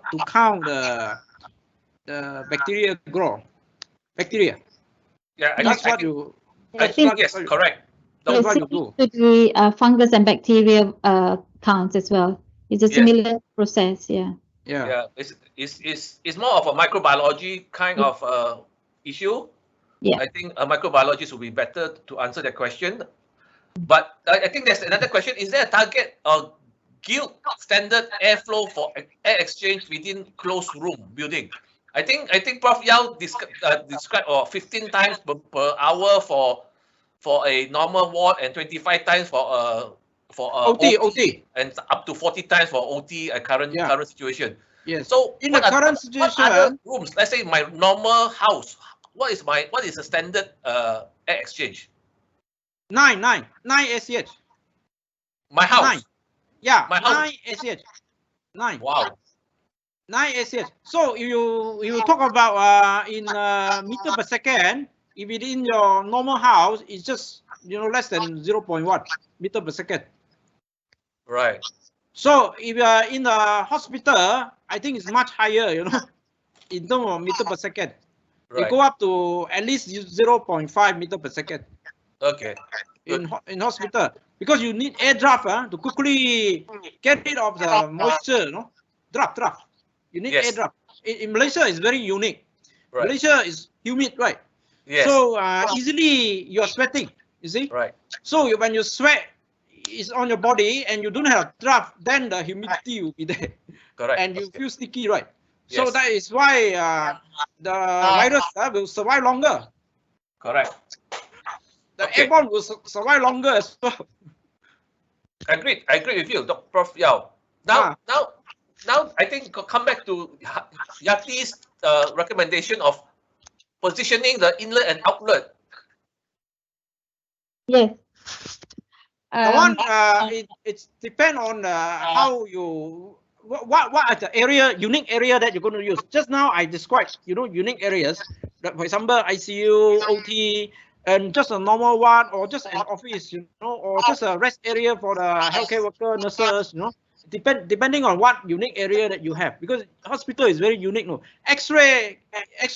the bacteria grow. Bacteria. Yeah, I think yes, correct. That's what you do. To the fungus and bacteria counts as well. It's a similar process. Yeah. It's more of a microbiology kind of issue. Yeah. I think a microbiologist would be better to answer that question. But I think there's another question. Is there a target guild standard airflow for air exchange within closed room building? I think Prof Yao described 15 times per hour for a normal ward, and 25 times for OT, and up to 40 times for OT current situation. Yes. So in the current situation, what other rooms? Let's say my normal house. What is the standard air exchange? 9 SCH. My house. 9. Yeah. My house. 9 SCH. 9. Wow. 9 SCH. So you talk about in meter per second. If it in your normal house, it's just less than 0.1 meter per second. Right. So if you are in the hospital, I think it's much higher, in terms of meter per second. Right. You go up to at least 0.5 meter per second. Okay. In hospital, because you need air draft to quickly get rid of the moisture, draft. You need air draft. In Malaysia, it's very unique. Right. Malaysia is humid, right? Yes. So easily you're sweating, you see? Right. So when you sweat, it's on your body and you don't have draft, then the humidity will be there. Correct. And you feel sticky, right? Yes. So that is why the virus will survive longer. Correct. The airborne will survive longer as well. I agree with you, Dr. Prof Yao. Now, I think come back to Yati's recommendation of positioning the inlet and outlet. Yes. It's depend on how you what are the unique area that you're going to use. Just now I described, unique areas. For example, ICU, OT, and just a normal one, or just an office, or just a rest area for the healthcare worker, nurses, depending on what unique area that you have, because hospital is very unique. No, X-ray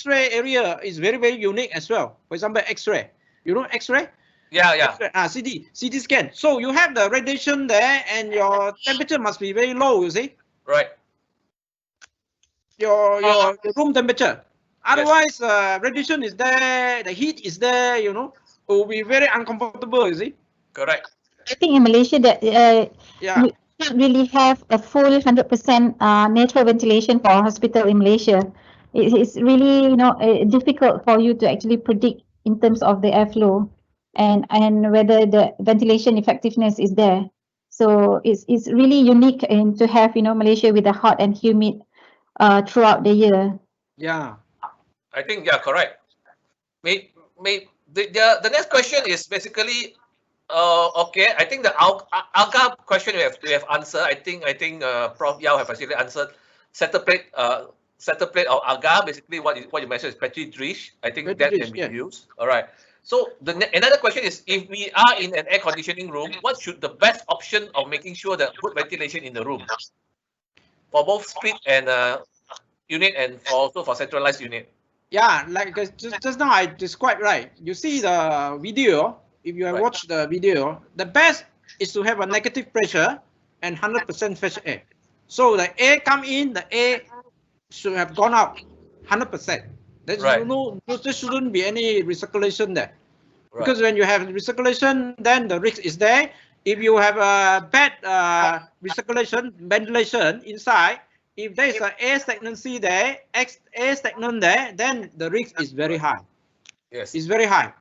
area is very, very unique as well. For example, X-ray, X-ray. Yeah. CT scan. So you have the radiation there, and your temperature must be very low. You see. Right. Your room temperature. Otherwise, radiation is there, the heat is there. It will be very uncomfortable. You see. Correct. I think in Malaysia that we don't really have a full 100% natural ventilation for a hospital in Malaysia. It's really difficult for you to actually predict in terms of the airflow and whether the ventilation effectiveness is there. So it's really unique to have Malaysia with the hot and humid throughout the year. Yeah, I think correct. The next question is basically okay. I think the alga question we have answered. I think Prof Yao have actually answered. Center plate or alga, basically what you mentioned is petri dish. I think that can be used. All right. So another question is, if we are in an air conditioning room, what should the best option of making sure that good ventilation in the room for both split and unit, and also for centralized unit? Yeah, like just now I described, right? You see the video. If you have watched the video, the best is to have a negative pressure and 100% fresh air. So the air come in, the air should have gone out 100%. There shouldn't be any recirculation there. Right. Because when you have recirculation, then the risk is there. If you have a bad recirculation, ventilation inside, if there is an air stagnancy there, air stagnant there, then the risk is very high. Yes, it's very high.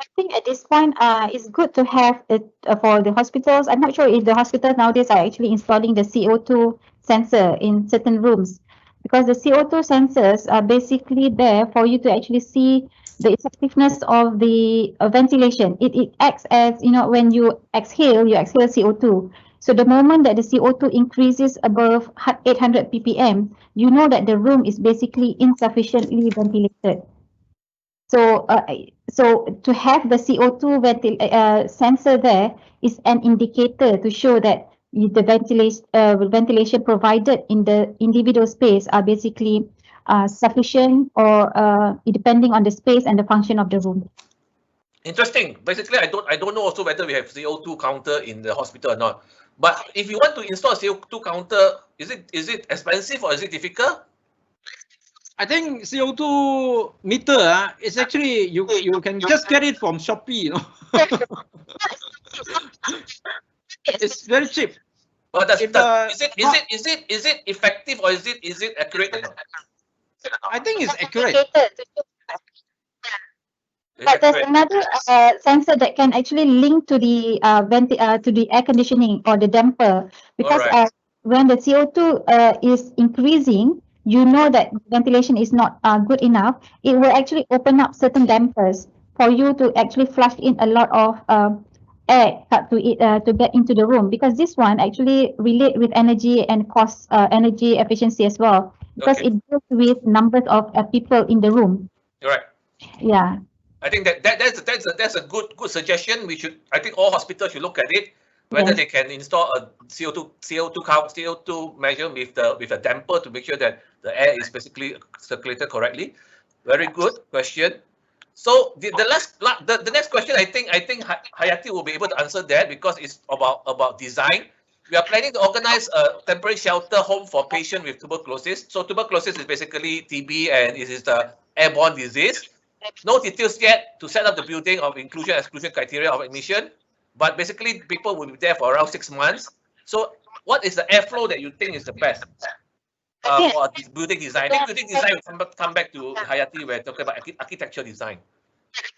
I think at this point, it's good to have it for the hospitals. I'm not sure if the hospitals nowadays are actually installing the CO2 sensor in certain rooms, because the CO2 sensors are basically there for you to actually see the effectiveness of the ventilation. It acts as, when you exhale CO2. So the moment that the CO2 increases above 800 ppm, you know that the room is basically insufficiently ventilated. So, to have the CO2 sensor there is an indicator to show that the ventilation provided in the individual space are basically sufficient, or depending on the space and the function of the room. Interesting. Basically, I don't know also whether we have CO2 counter in the hospital or not. But if you want to install a CO2 counter, is it expensive or is it difficult? I think CO2 meter is actually you can just get it from Shopee. It's very cheap. But is it effective, or is it accurate? I think it's accurate. But there's another sensor that can actually link to the to the air conditioning or the damper, because when the CO2 is increasing, you know that ventilation is not good enough. It will actually open up certain dampers for you to actually flush in a lot of air to get into the room, because this one actually relate with energy and cost energy efficiency as well, because it deals with numbers of people in the room. Right. Yeah. I think that's a good suggestion. I think all hospitals should look at it, whether they can install a CO2 measure with a damper to make sure that the air is basically circulated correctly. Very good question. So the next question, I think Hayati will be able to answer that, because it's about design. We are planning to organize a temporary shelter home for patients with tuberculosis. So tuberculosis is basically TB, and it is the airborne disease. No details yet to set up the building of inclusion-exclusion criteria of admission, but basically people will be there for around 6 months. So what is the airflow that you think is the best for building design? I think building design will come back to Hayati. We're talking about architecture design.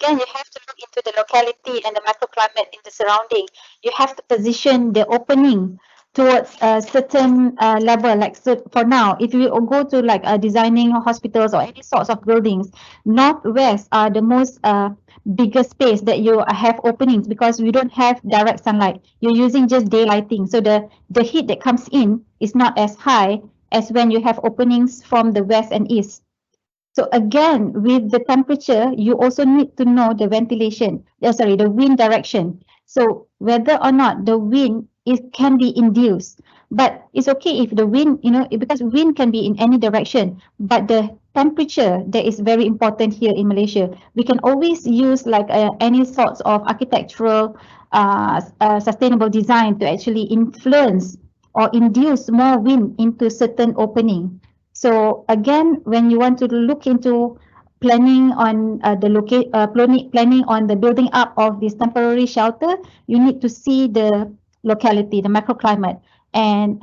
Again, you have to look into the locality and the microclimate in the surrounding. You have to position the opening towards a certain level. Like, so for now, if you go to like designing hospitals or any sorts of buildings, northwest are the most bigger space that you have openings, because we don't have direct sunlight. You're using just daylighting, so the heat that comes in is not as high as when you have openings from the west and east. So again, with the temperature, you also need to know the ventilation, the wind direction. So whether or not the wind can be induced, but it's okay if the wind, because wind can be in any direction, but the temperature that is very important here in Malaysia. We can always use like any sorts of architectural sustainable design to actually influence or induce more wind into certain opening. So again, when you want to look into planning on planning on the building up of this temporary shelter, you need to see the locality, the microclimate, and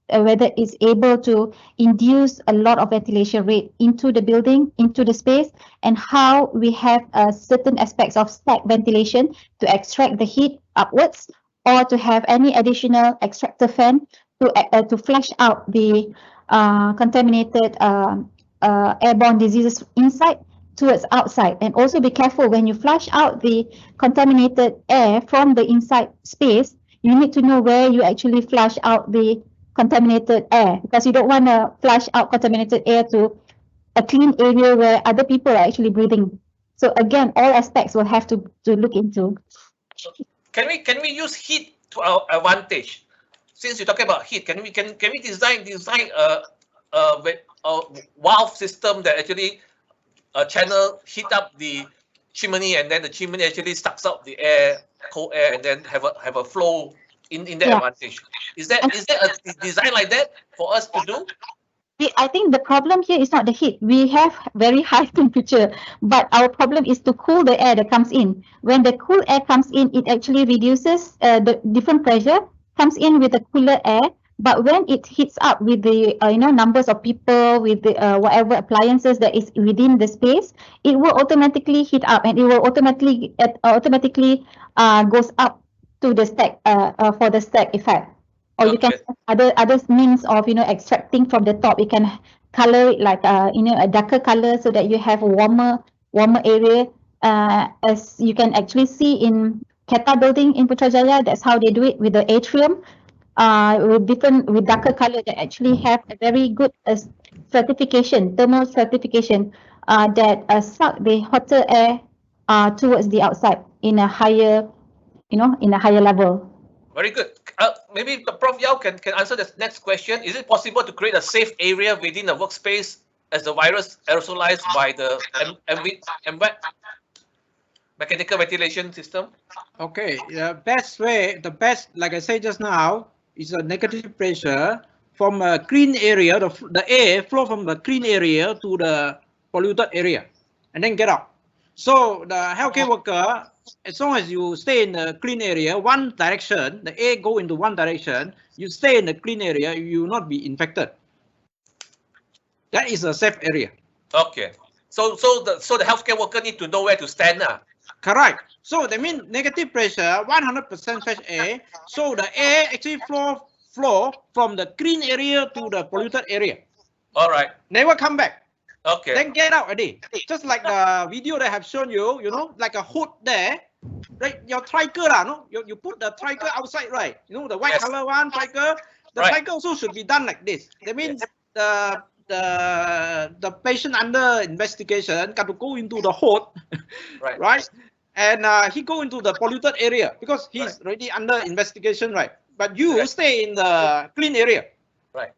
whether it's able to induce a lot of ventilation rate into the building, into the space, and how we have certain aspects of stack ventilation to extract the heat upwards, or to have any additional extractor fan to flush out the contaminated airborne diseases inside towards outside. And also be careful when you flush out the contaminated air from the inside space, you need to know where you actually flush out the contaminated air, because you don't want to flush out contaminated air to a clean area where other people are actually breathing. So again, all aspects will have to look into. Can we use heat to our advantage? Since you're talking about heat, can we design a valve system that actually channel heat up the chimney, and then the chimney actually sucks out the air, cold air, and then have a flow in that advantage? Is there a design like that for us to do? I think the problem here is not the heat. We have very high temperature, but our problem is to cool the air that comes in. When the cool air comes in, it actually reduces the different pressure, comes in with the cooler air. But when it heats up with the numbers of people, with the whatever appliances that is within the space, it will automatically heat up, and it will automatically goes up to the stack for the stack effect. Or you can have other means of extracting from the top. You can color it like a darker color, so that you have a warmer area. As you can actually see in Keta building in Putrajaya, that's how they do it with the atrium. With darker color that actually have a very good certification, thermal certification, that suck the hotter air towards the outside in a higher level. Very good. Maybe the Prof Yao can answer this next question. Is it possible to create a safe area within the workspace as the virus aerosolized by the mechanical ventilation system? Okay, the best, like I said just now, is a negative pressure from a clean area, the air flow from the clean area to the polluted area, and then get out. So the healthcare worker, as long as you stay in the clean area, one direction, the air go into one direction, you stay in the clean area, you will not be infected. That is a safe area. Okay. So the healthcare worker need to know where to stand now. Correct. So that means negative pressure, 100% fresh air. So the air actually flow from the clean area to the polluted area. All right. Never come back. Okay. Then get out already. Just like the video that I have shown you, like a hood there, right? Your tricycle, no? You put the tricycle outside, right? The white color one tricycle. The tricycle also should be done like this. That means the patient under investigation got to go into the hood, right? And he go into the polluted area because he's already under investigation, right? But you stay in the clean area. Right.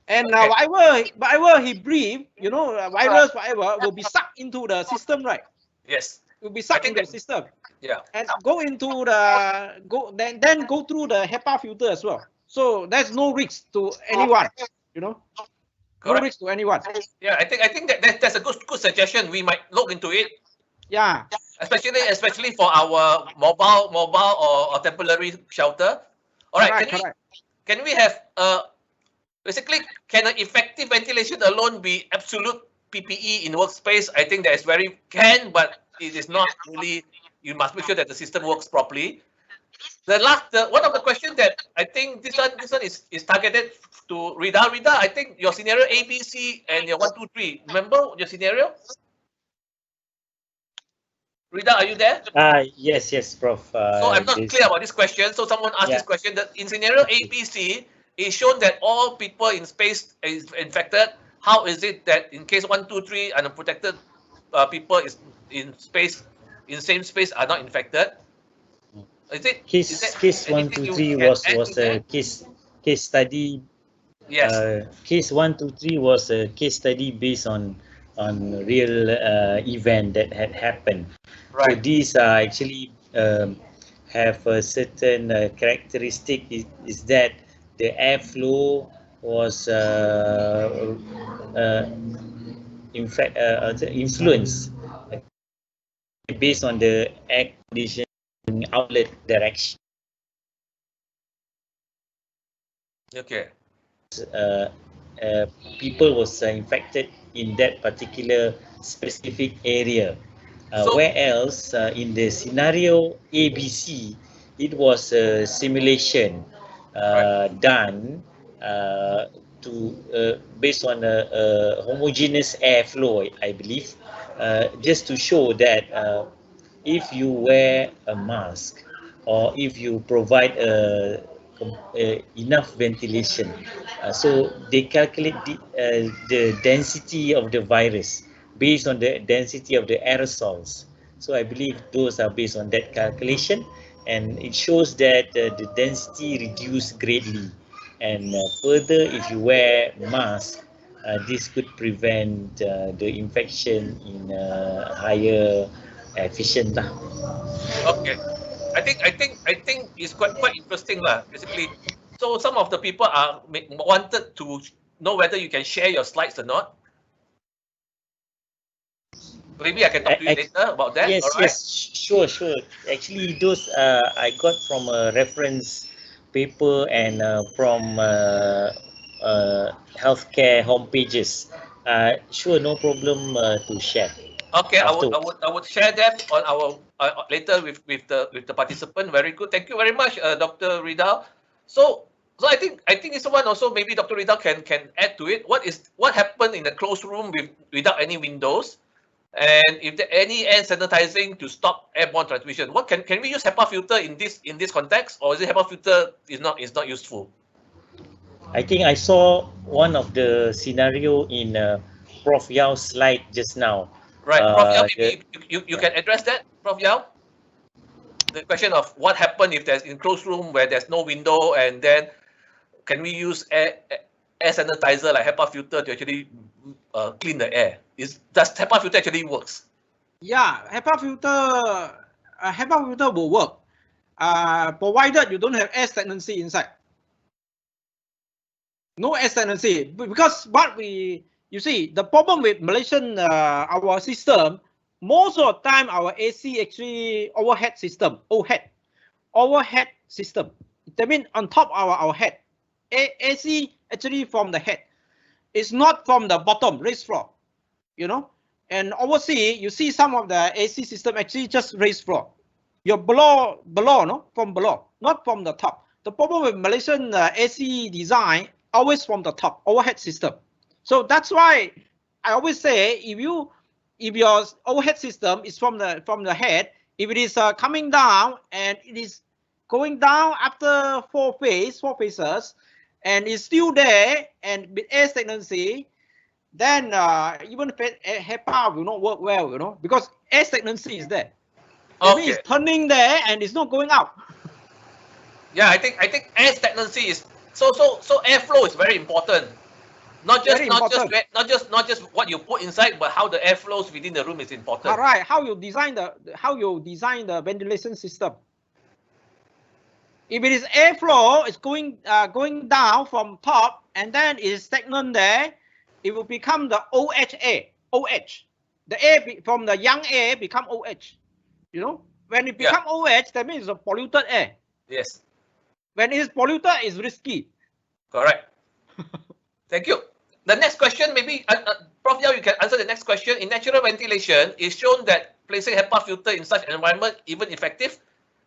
And whatever he breathe, virus, whatever, will be sucked into the system, right? Yes. Will be sucked into the system. Yeah. And go into then go through the HEPA filter as well. So there's no risk to anyone, No risk to anyone. Yeah, I think that's a good suggestion. We might look into it. Yeah. Especially for our mobile or temporary shelter. All right. Can we have basically, can an effective ventilation alone be absolute PPE in workspace? I think that is but it is not really. You must make sure that the system works properly. One of the questions that I think this one is targeted to Riedel. Riedel, I think your scenario A, B, C, and your 1, 2, 3. Remember your scenario? Riedel, are you there? Yes, Prof. So I'm not clear about this question. So someone asked this question that in scenario A, B, C, it's shown that all people in space is infected. How is it that in case 1, 2, 3 unprotected people is in space, in same space are not infected? Is it Case 1, 2, 3 was a case study. Yes. Case 1, 2, 3 was a case study based on real event that had happened. Right. So these are actually have a certain characteristic is that the airflow was in fact influenced based on the air conditioning outlet direction. Okay. People was infected in that particular specific area. Where else in the scenario ABC, it was a simulation done to based on a homogeneous airflow, I believe, just to show that if you wear a mask or if you provide enough ventilation, so they calculate the density of the virus based on the density of the aerosols. So I believe those are based on that calculation, and it shows that the density reduced greatly. And further, if you wear mask, this could prevent the infection in a higher efficient lah. Okay. I think it's quite interesting lah. Basically, so some of the people are wanted to know whether you can share your slides or not. Maybe I can talk to you later about that. Yes, all right? yes, sure. Actually, those I got from a reference paper and from healthcare home pages. Sure, no problem to share. Okay, I would share them on our later with the participant. Very good. Thank you very much, Dr. Riedel. So I think this one also maybe Dr. Riedel can add to it. What happened in the closed room without any windows, and if there any air sanitizing to stop airborne transmission? What can we use HEPA filter in this context, or is it HEPA filter is not useful? I think I saw one of the scenario in Prof Yau's slide just now. Right, Prof Yau, maybe you can address that, Prof Yau? The question of what happened if there's in closed room where there's no window, and then can we use air sanitizer like HEPA filter to actually clean the air? Does HEPA filter actually works? Yeah, HEPA filter will work, provided you don't have air stagnancy inside. No air stagnancy, because you see, the problem with Malaysian our system, most of the time our AC actually overhead system. That means on top of our head. AC actually from the head. It's not from the bottom, raised floor. You know, and overseas you see some of the AC system actually just raised floor. You're below, no, from below, not from the top. The problem with Malaysian AC design always from the top, overhead system. So that's why I always say if your overhead system is from the head, if it is coming down and it is going down after four phases, and it's still there and with air stagnancy, then even HEPA will not work well, you know, because air stagnancy is there. That means it's turning there and it's not going out. Yeah, I think air stagnancy is so airflow is very important. Not just what you put inside, but how the air flows within the room is important. All right, how you design the ventilation system. If it is airflow, it's going down from top, and then it is stagnant there. It will become the OH. The air from the young air become OH. You know, when it become OH, that means it's a polluted air. Yes. When it is polluted, it's risky. Correct. Thank you. The next question, maybe Prof Yau, you can answer the next question. In natural ventilation, it's shown that placing HEPA filter in such environment even effective.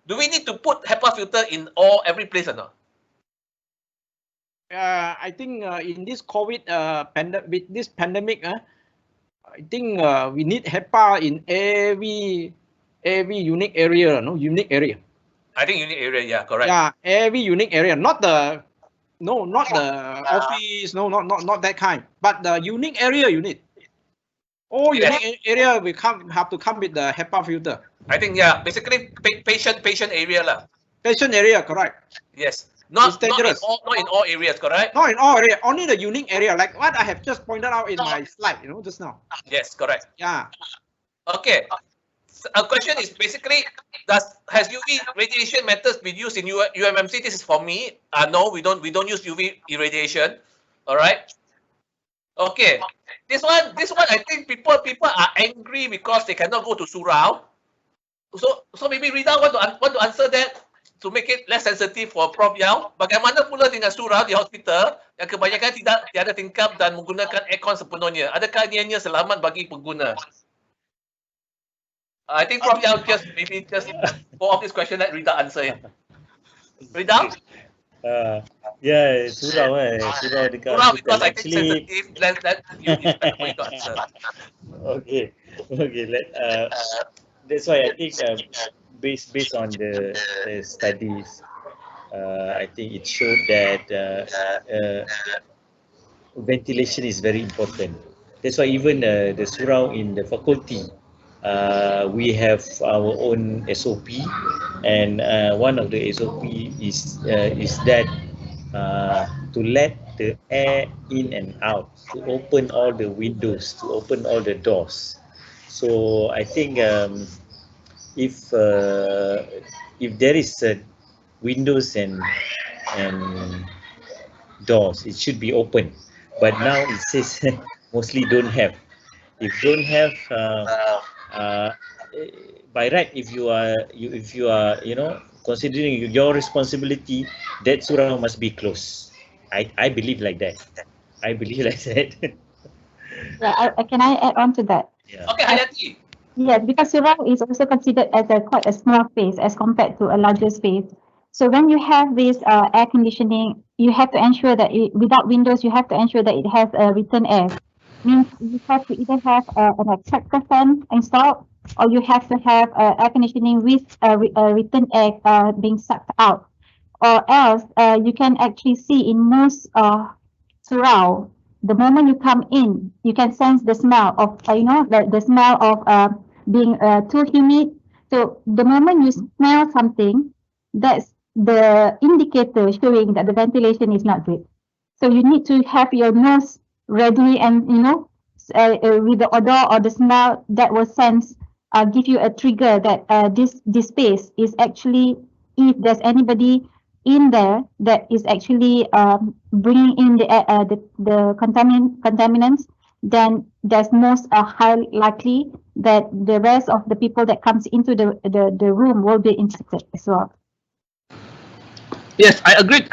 Do we need to put HEPA filter in every place or not? I think in this COVID with this pandemic, I think we need HEPA in every unique area, unique area. I think unique area, yeah, correct. Yeah, every unique area, not the office, not that kind, but the unique area you need. All unique area we have to come with the HEPA filter. I think, yeah, basically patient area lah. Patient area, correct. Yes. Not in all areas, correct? Not in all areas, only the unique area, like what I have just pointed out in my slide, just now. Yes, correct. Yeah. Okay. A question is basically, has UV radiation methods been used in UMMC? This is for me. No, we don't use UV irradiation. All right. Okay. This one, I think people are angry because they cannot go to surau. So maybe Riedel want to answer that to make it less sensitive for Prof Yao. Bagaimana pula dengan surau di hospital yang kebanyakan tidak tiada tingkap dan menggunakan aircon sepenuhnya? Adakah ianya selamat bagi pengguna? I think Prof Yao just go off this question, let Riedel answer it. Riedel? Yeah, surau dekat surau because I think actually, sensitive. Let you to answer. Okay. That's why I think based on the studies, I think it showed that ventilation is very important. That's why even the surau in the faculty, we have our own SOP, and one of the SOP is that to let the air in and out, to open all the windows, to open all the doors. So I think if there is windows and doors, it should be open. But now it says mostly don't have. If don't have, by right, if you are considering your responsibility, that surau must be closed. I believe like that. Yeah, can I add on to that? Yeah. Okay, Hayati. Yes, because surau is also considered as quite a small space as compared to a larger space. So when you have this air conditioning, you have to ensure that without windows, you have to ensure that it has return air. Means you have to either have an extractor fan installed, or you have to have air conditioning with return air being sucked out. Or else, you can actually see in most surau, the moment you come in, you can sense the smell of, the smell of being too humid. So the moment you smell something, that's the indicator showing that the ventilation is not good. So you need to have your nose ready, and with the odor or the smell that will sense, give you a trigger that this space is actually, if there's anybody in there that is actually bringing in the contaminants, then there's most high likely that the rest of the people that comes into the room will be infected as well. Yes, I agree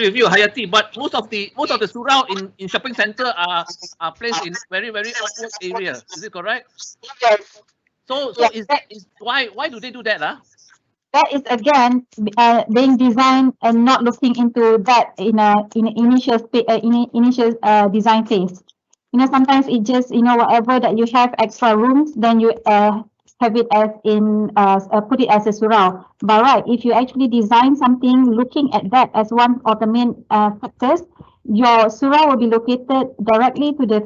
with you, Hayati. But most of the surau in shopping center are placed in very awkward areas. Is it correct? Yes. So why do they do that? That is again being designed and not looking into that in initial design phase. Sometimes it just whatever that you have extra rooms, then you have it as put it as a surau. But right, if you actually design something looking at that as one of the main factors, your surau will be located directly to the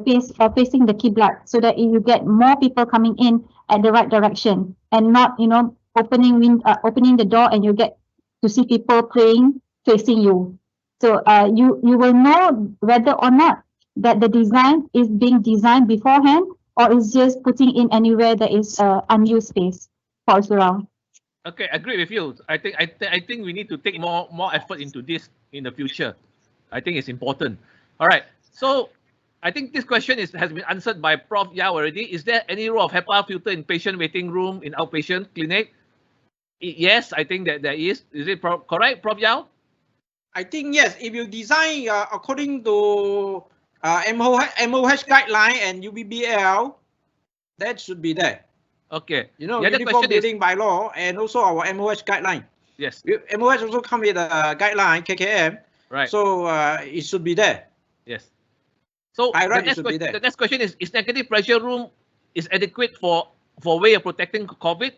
facing the Qiblat, so that you get more people coming in at the right direction, and not opening the door and you get to see people praying facing you. So you will know whether or not that the design is being designed beforehand, or is just putting in anywhere that is unused space for surau. Okay, I agree with you. I think we need to take more effort into this in the future. I think it's important. All right. So I think this question has been answered by Prof Yao already. Is there any role of HEPA filter in patient waiting room in outpatient clinic? Yes, I think that there is. Is it correct, Prof Yao? I think yes. If you design according to MOH guideline and UBBL, that should be there. Okay. You know, the other Uniform question is, Building Bylaw and also our MOH guideline. yes, MOH also come with a guideline, KKM. right. So it should be there. Yes. So By right, the it should be there. the next question is negative pressure room is adequate for way of protecting COVID?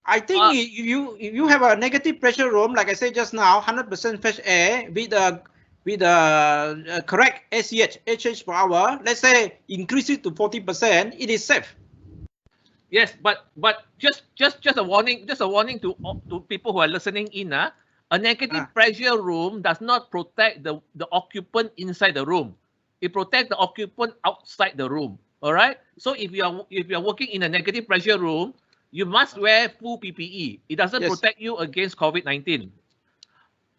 I think if you have a negative pressure room, like I said just now, 100% fresh air with a correct SEH, HH per hour, let's say increase it to 40%, it is safe. Yes, but just a warning, to people who are listening in. A negative pressure room does not protect the occupant inside the room. It protects the occupant outside the room. All right. So if you are working in a negative pressure room, you must wear full PPE. It doesn't protect you against COVID-19.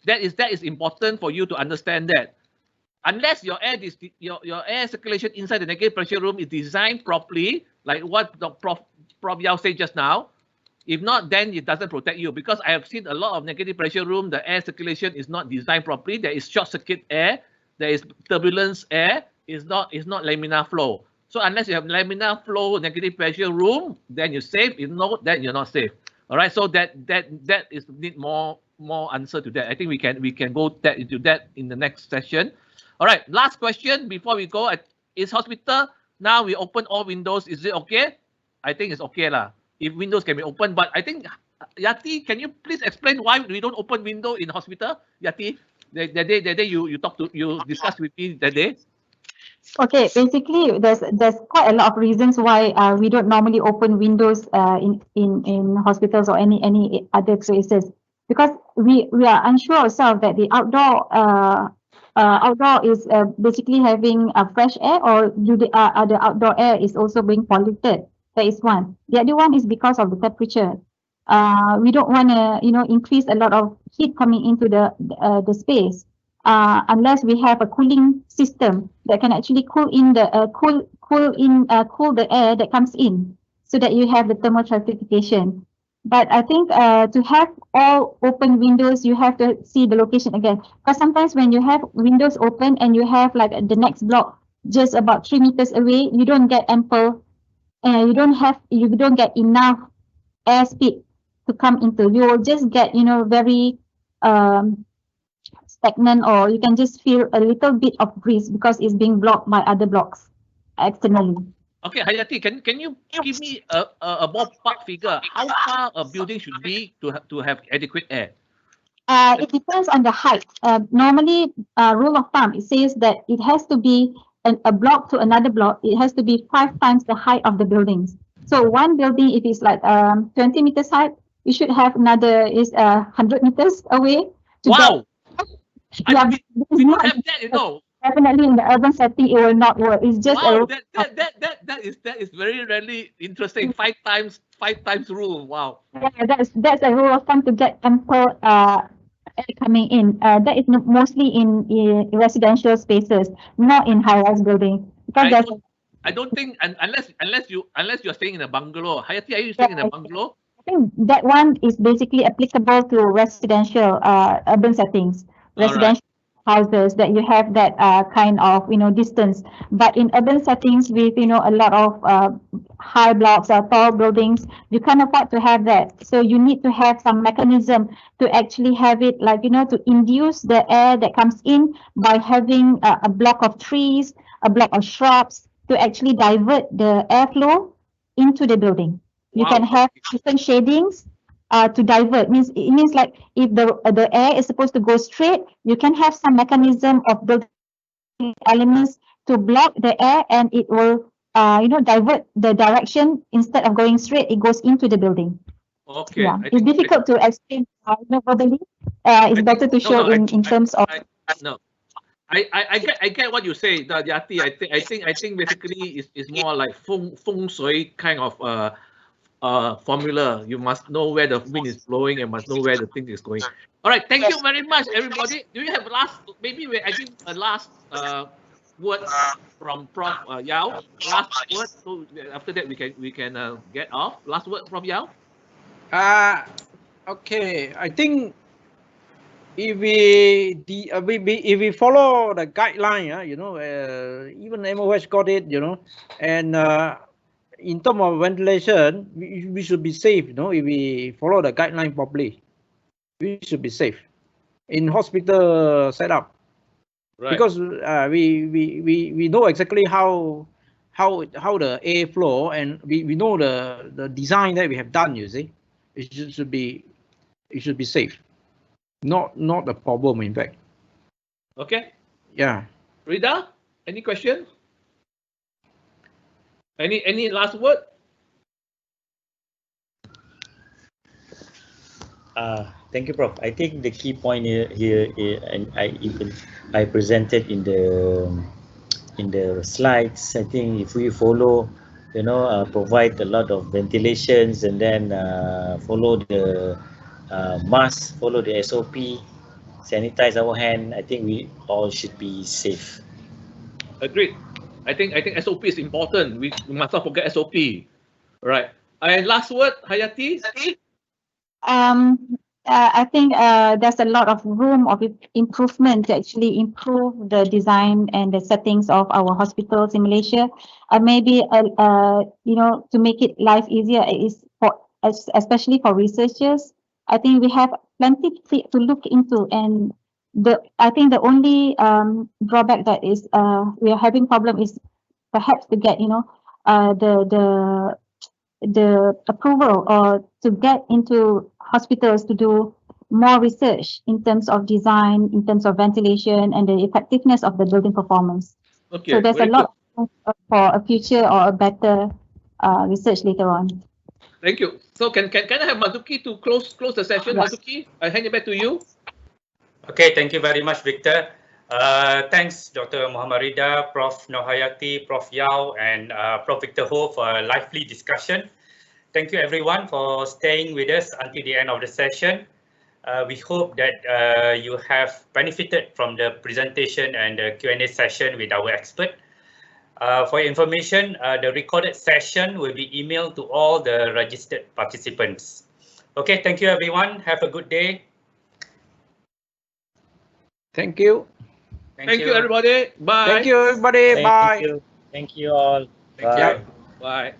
That is important for you to understand that. Unless your air circulation inside the negative pressure room is designed properly, like what the Prof Yao said just now. If not, then it doesn't protect you, because I have seen a lot of negative pressure room. The air circulation is not designed properly. There is short circuit air. There is turbulence air. It's not laminar flow. So unless you have laminar flow negative pressure room, then you're safe. If not, then you're not safe. All right. So that is need more answer to that. I think we can go into that in the next session. All right. Last question before we go. Is hospital now we open all windows? Is it okay? I think it's okay lah. If windows can be open, but I think Yati, can you please explain why we don't open window in hospital? Yati, the day you discussed with me that day. Okay, basically there's quite a lot of reasons why we don't normally open windows in hospitals or any other places, because we are unsure ourselves that the outdoor is basically having fresh air, or the outdoor air is also being polluted. That is one. The other one is because of the temperature. We don't want to increase a lot of heat coming into the space. Unless we have a cooling system that can actually cool the air that comes in, so that you have the thermal stratification. But I think to have all open windows, you have to see the location again. Because sometimes when you have windows open and you have like the next block just about 3 meters away, you don't get ample, you don't get enough air speed to come into. You will just get very stagnant, or you can just feel a little bit of breeze because it's being blocked by other blocks externally. Okay, Hayati, can you give me a ballpark figure? How far a building should be to have adequate air? It depends on the height. Normally, rule of thumb, it says that it has to be a block to another block. It has to be 5 times the height of the buildings. So one building, if it's like 20 meters height, you should have another is 100 meters away. Wow! We don't have that, Definitely in the urban setting, it will not work. It's just that is very really interesting. 5 times rule. Wow. Yeah, that's a rule of thumb to get ample air coming in. That is mostly in residential spaces, not in high-rise buildings. Because I don't think unless you're staying in a bungalow. Hayati, are you staying in a bungalow? I think that one is basically applicable to residential urban settings. Residential houses that you have that kind of distance, but in urban settings with a lot of high blocks or tall buildings, you can't afford to have that. So you need to have some mechanism to actually have it, like to induce the air that comes in by having a block of trees, a block of shrubs, to actually divert the airflow into the building. You can have different shadings to divert. It means like if the air is supposed to go straight, you can have some mechanism of building elements to block the air, and it will divert the direction. Instead of going straight, it goes into the building. Okay. Yeah, it's difficult to explain verbally. It's better to show in terms of. I get what you say, Yati. I think basically it's more like feng shui kind of formula. You must know where the wind is blowing and must know where the thing is going. All right, thank you very much, everybody. Do you have maybe I give a last word from Prof Yao? Last word. So after that we can get off. Last word, Prof Yao. Okay. I think if we follow the guideline, even MOH got it, and in terms of ventilation, we should be safe, you know, if we follow the guideline properly. We should be safe in hospital setup. Right. Because we know exactly how the air flow, and we know the design that we have done. You see, it should be safe, not a problem in fact. Okay. Yeah. Riedel, any question? Any last word? Thank you, Prof. I think the key point here and I presented in the slides. I think if we follow, you know, provide a lot of ventilations, and then follow the mask, follow the SOP, sanitize our hand, I think we all should be safe. Agreed. I think SOP is important. We must not forget SOP. Right. And last word, Hayati. I think there's a lot of room of improvement to actually improve the design and the settings of our hospitals in Malaysia. Maybe you know, to make it life easier, is for especially for researchers. I think we have plenty to look into, and I think the only drawback that is we are having problem is perhaps to get, you know, the approval or to get into hospitals to do more research in terms of design, in terms of ventilation, and the effectiveness of the building performance. Okay. So there's a lot for a future or a better research later on. Thank you. So can I have Mazuki to close the session? Yes. Mazuki, I hand it back to you. Okay, thank you very much, Victor. Thanks, Dr. Muhammad Riedel, Prof. Nohayati, Prof. Yao, and Prof. Victor Ho for a lively discussion. Thank you, everyone, for staying with us until the end of the session. We hope that you have benefited from the presentation and the Q&A session with our expert. For your information, the recorded session will be emailed to all the registered participants. Okay, thank you, everyone. Have a good day. Thank you. Thank you, everybody. Bye. Thank you, everybody. Bye. Thank you all. Thank you. Bye.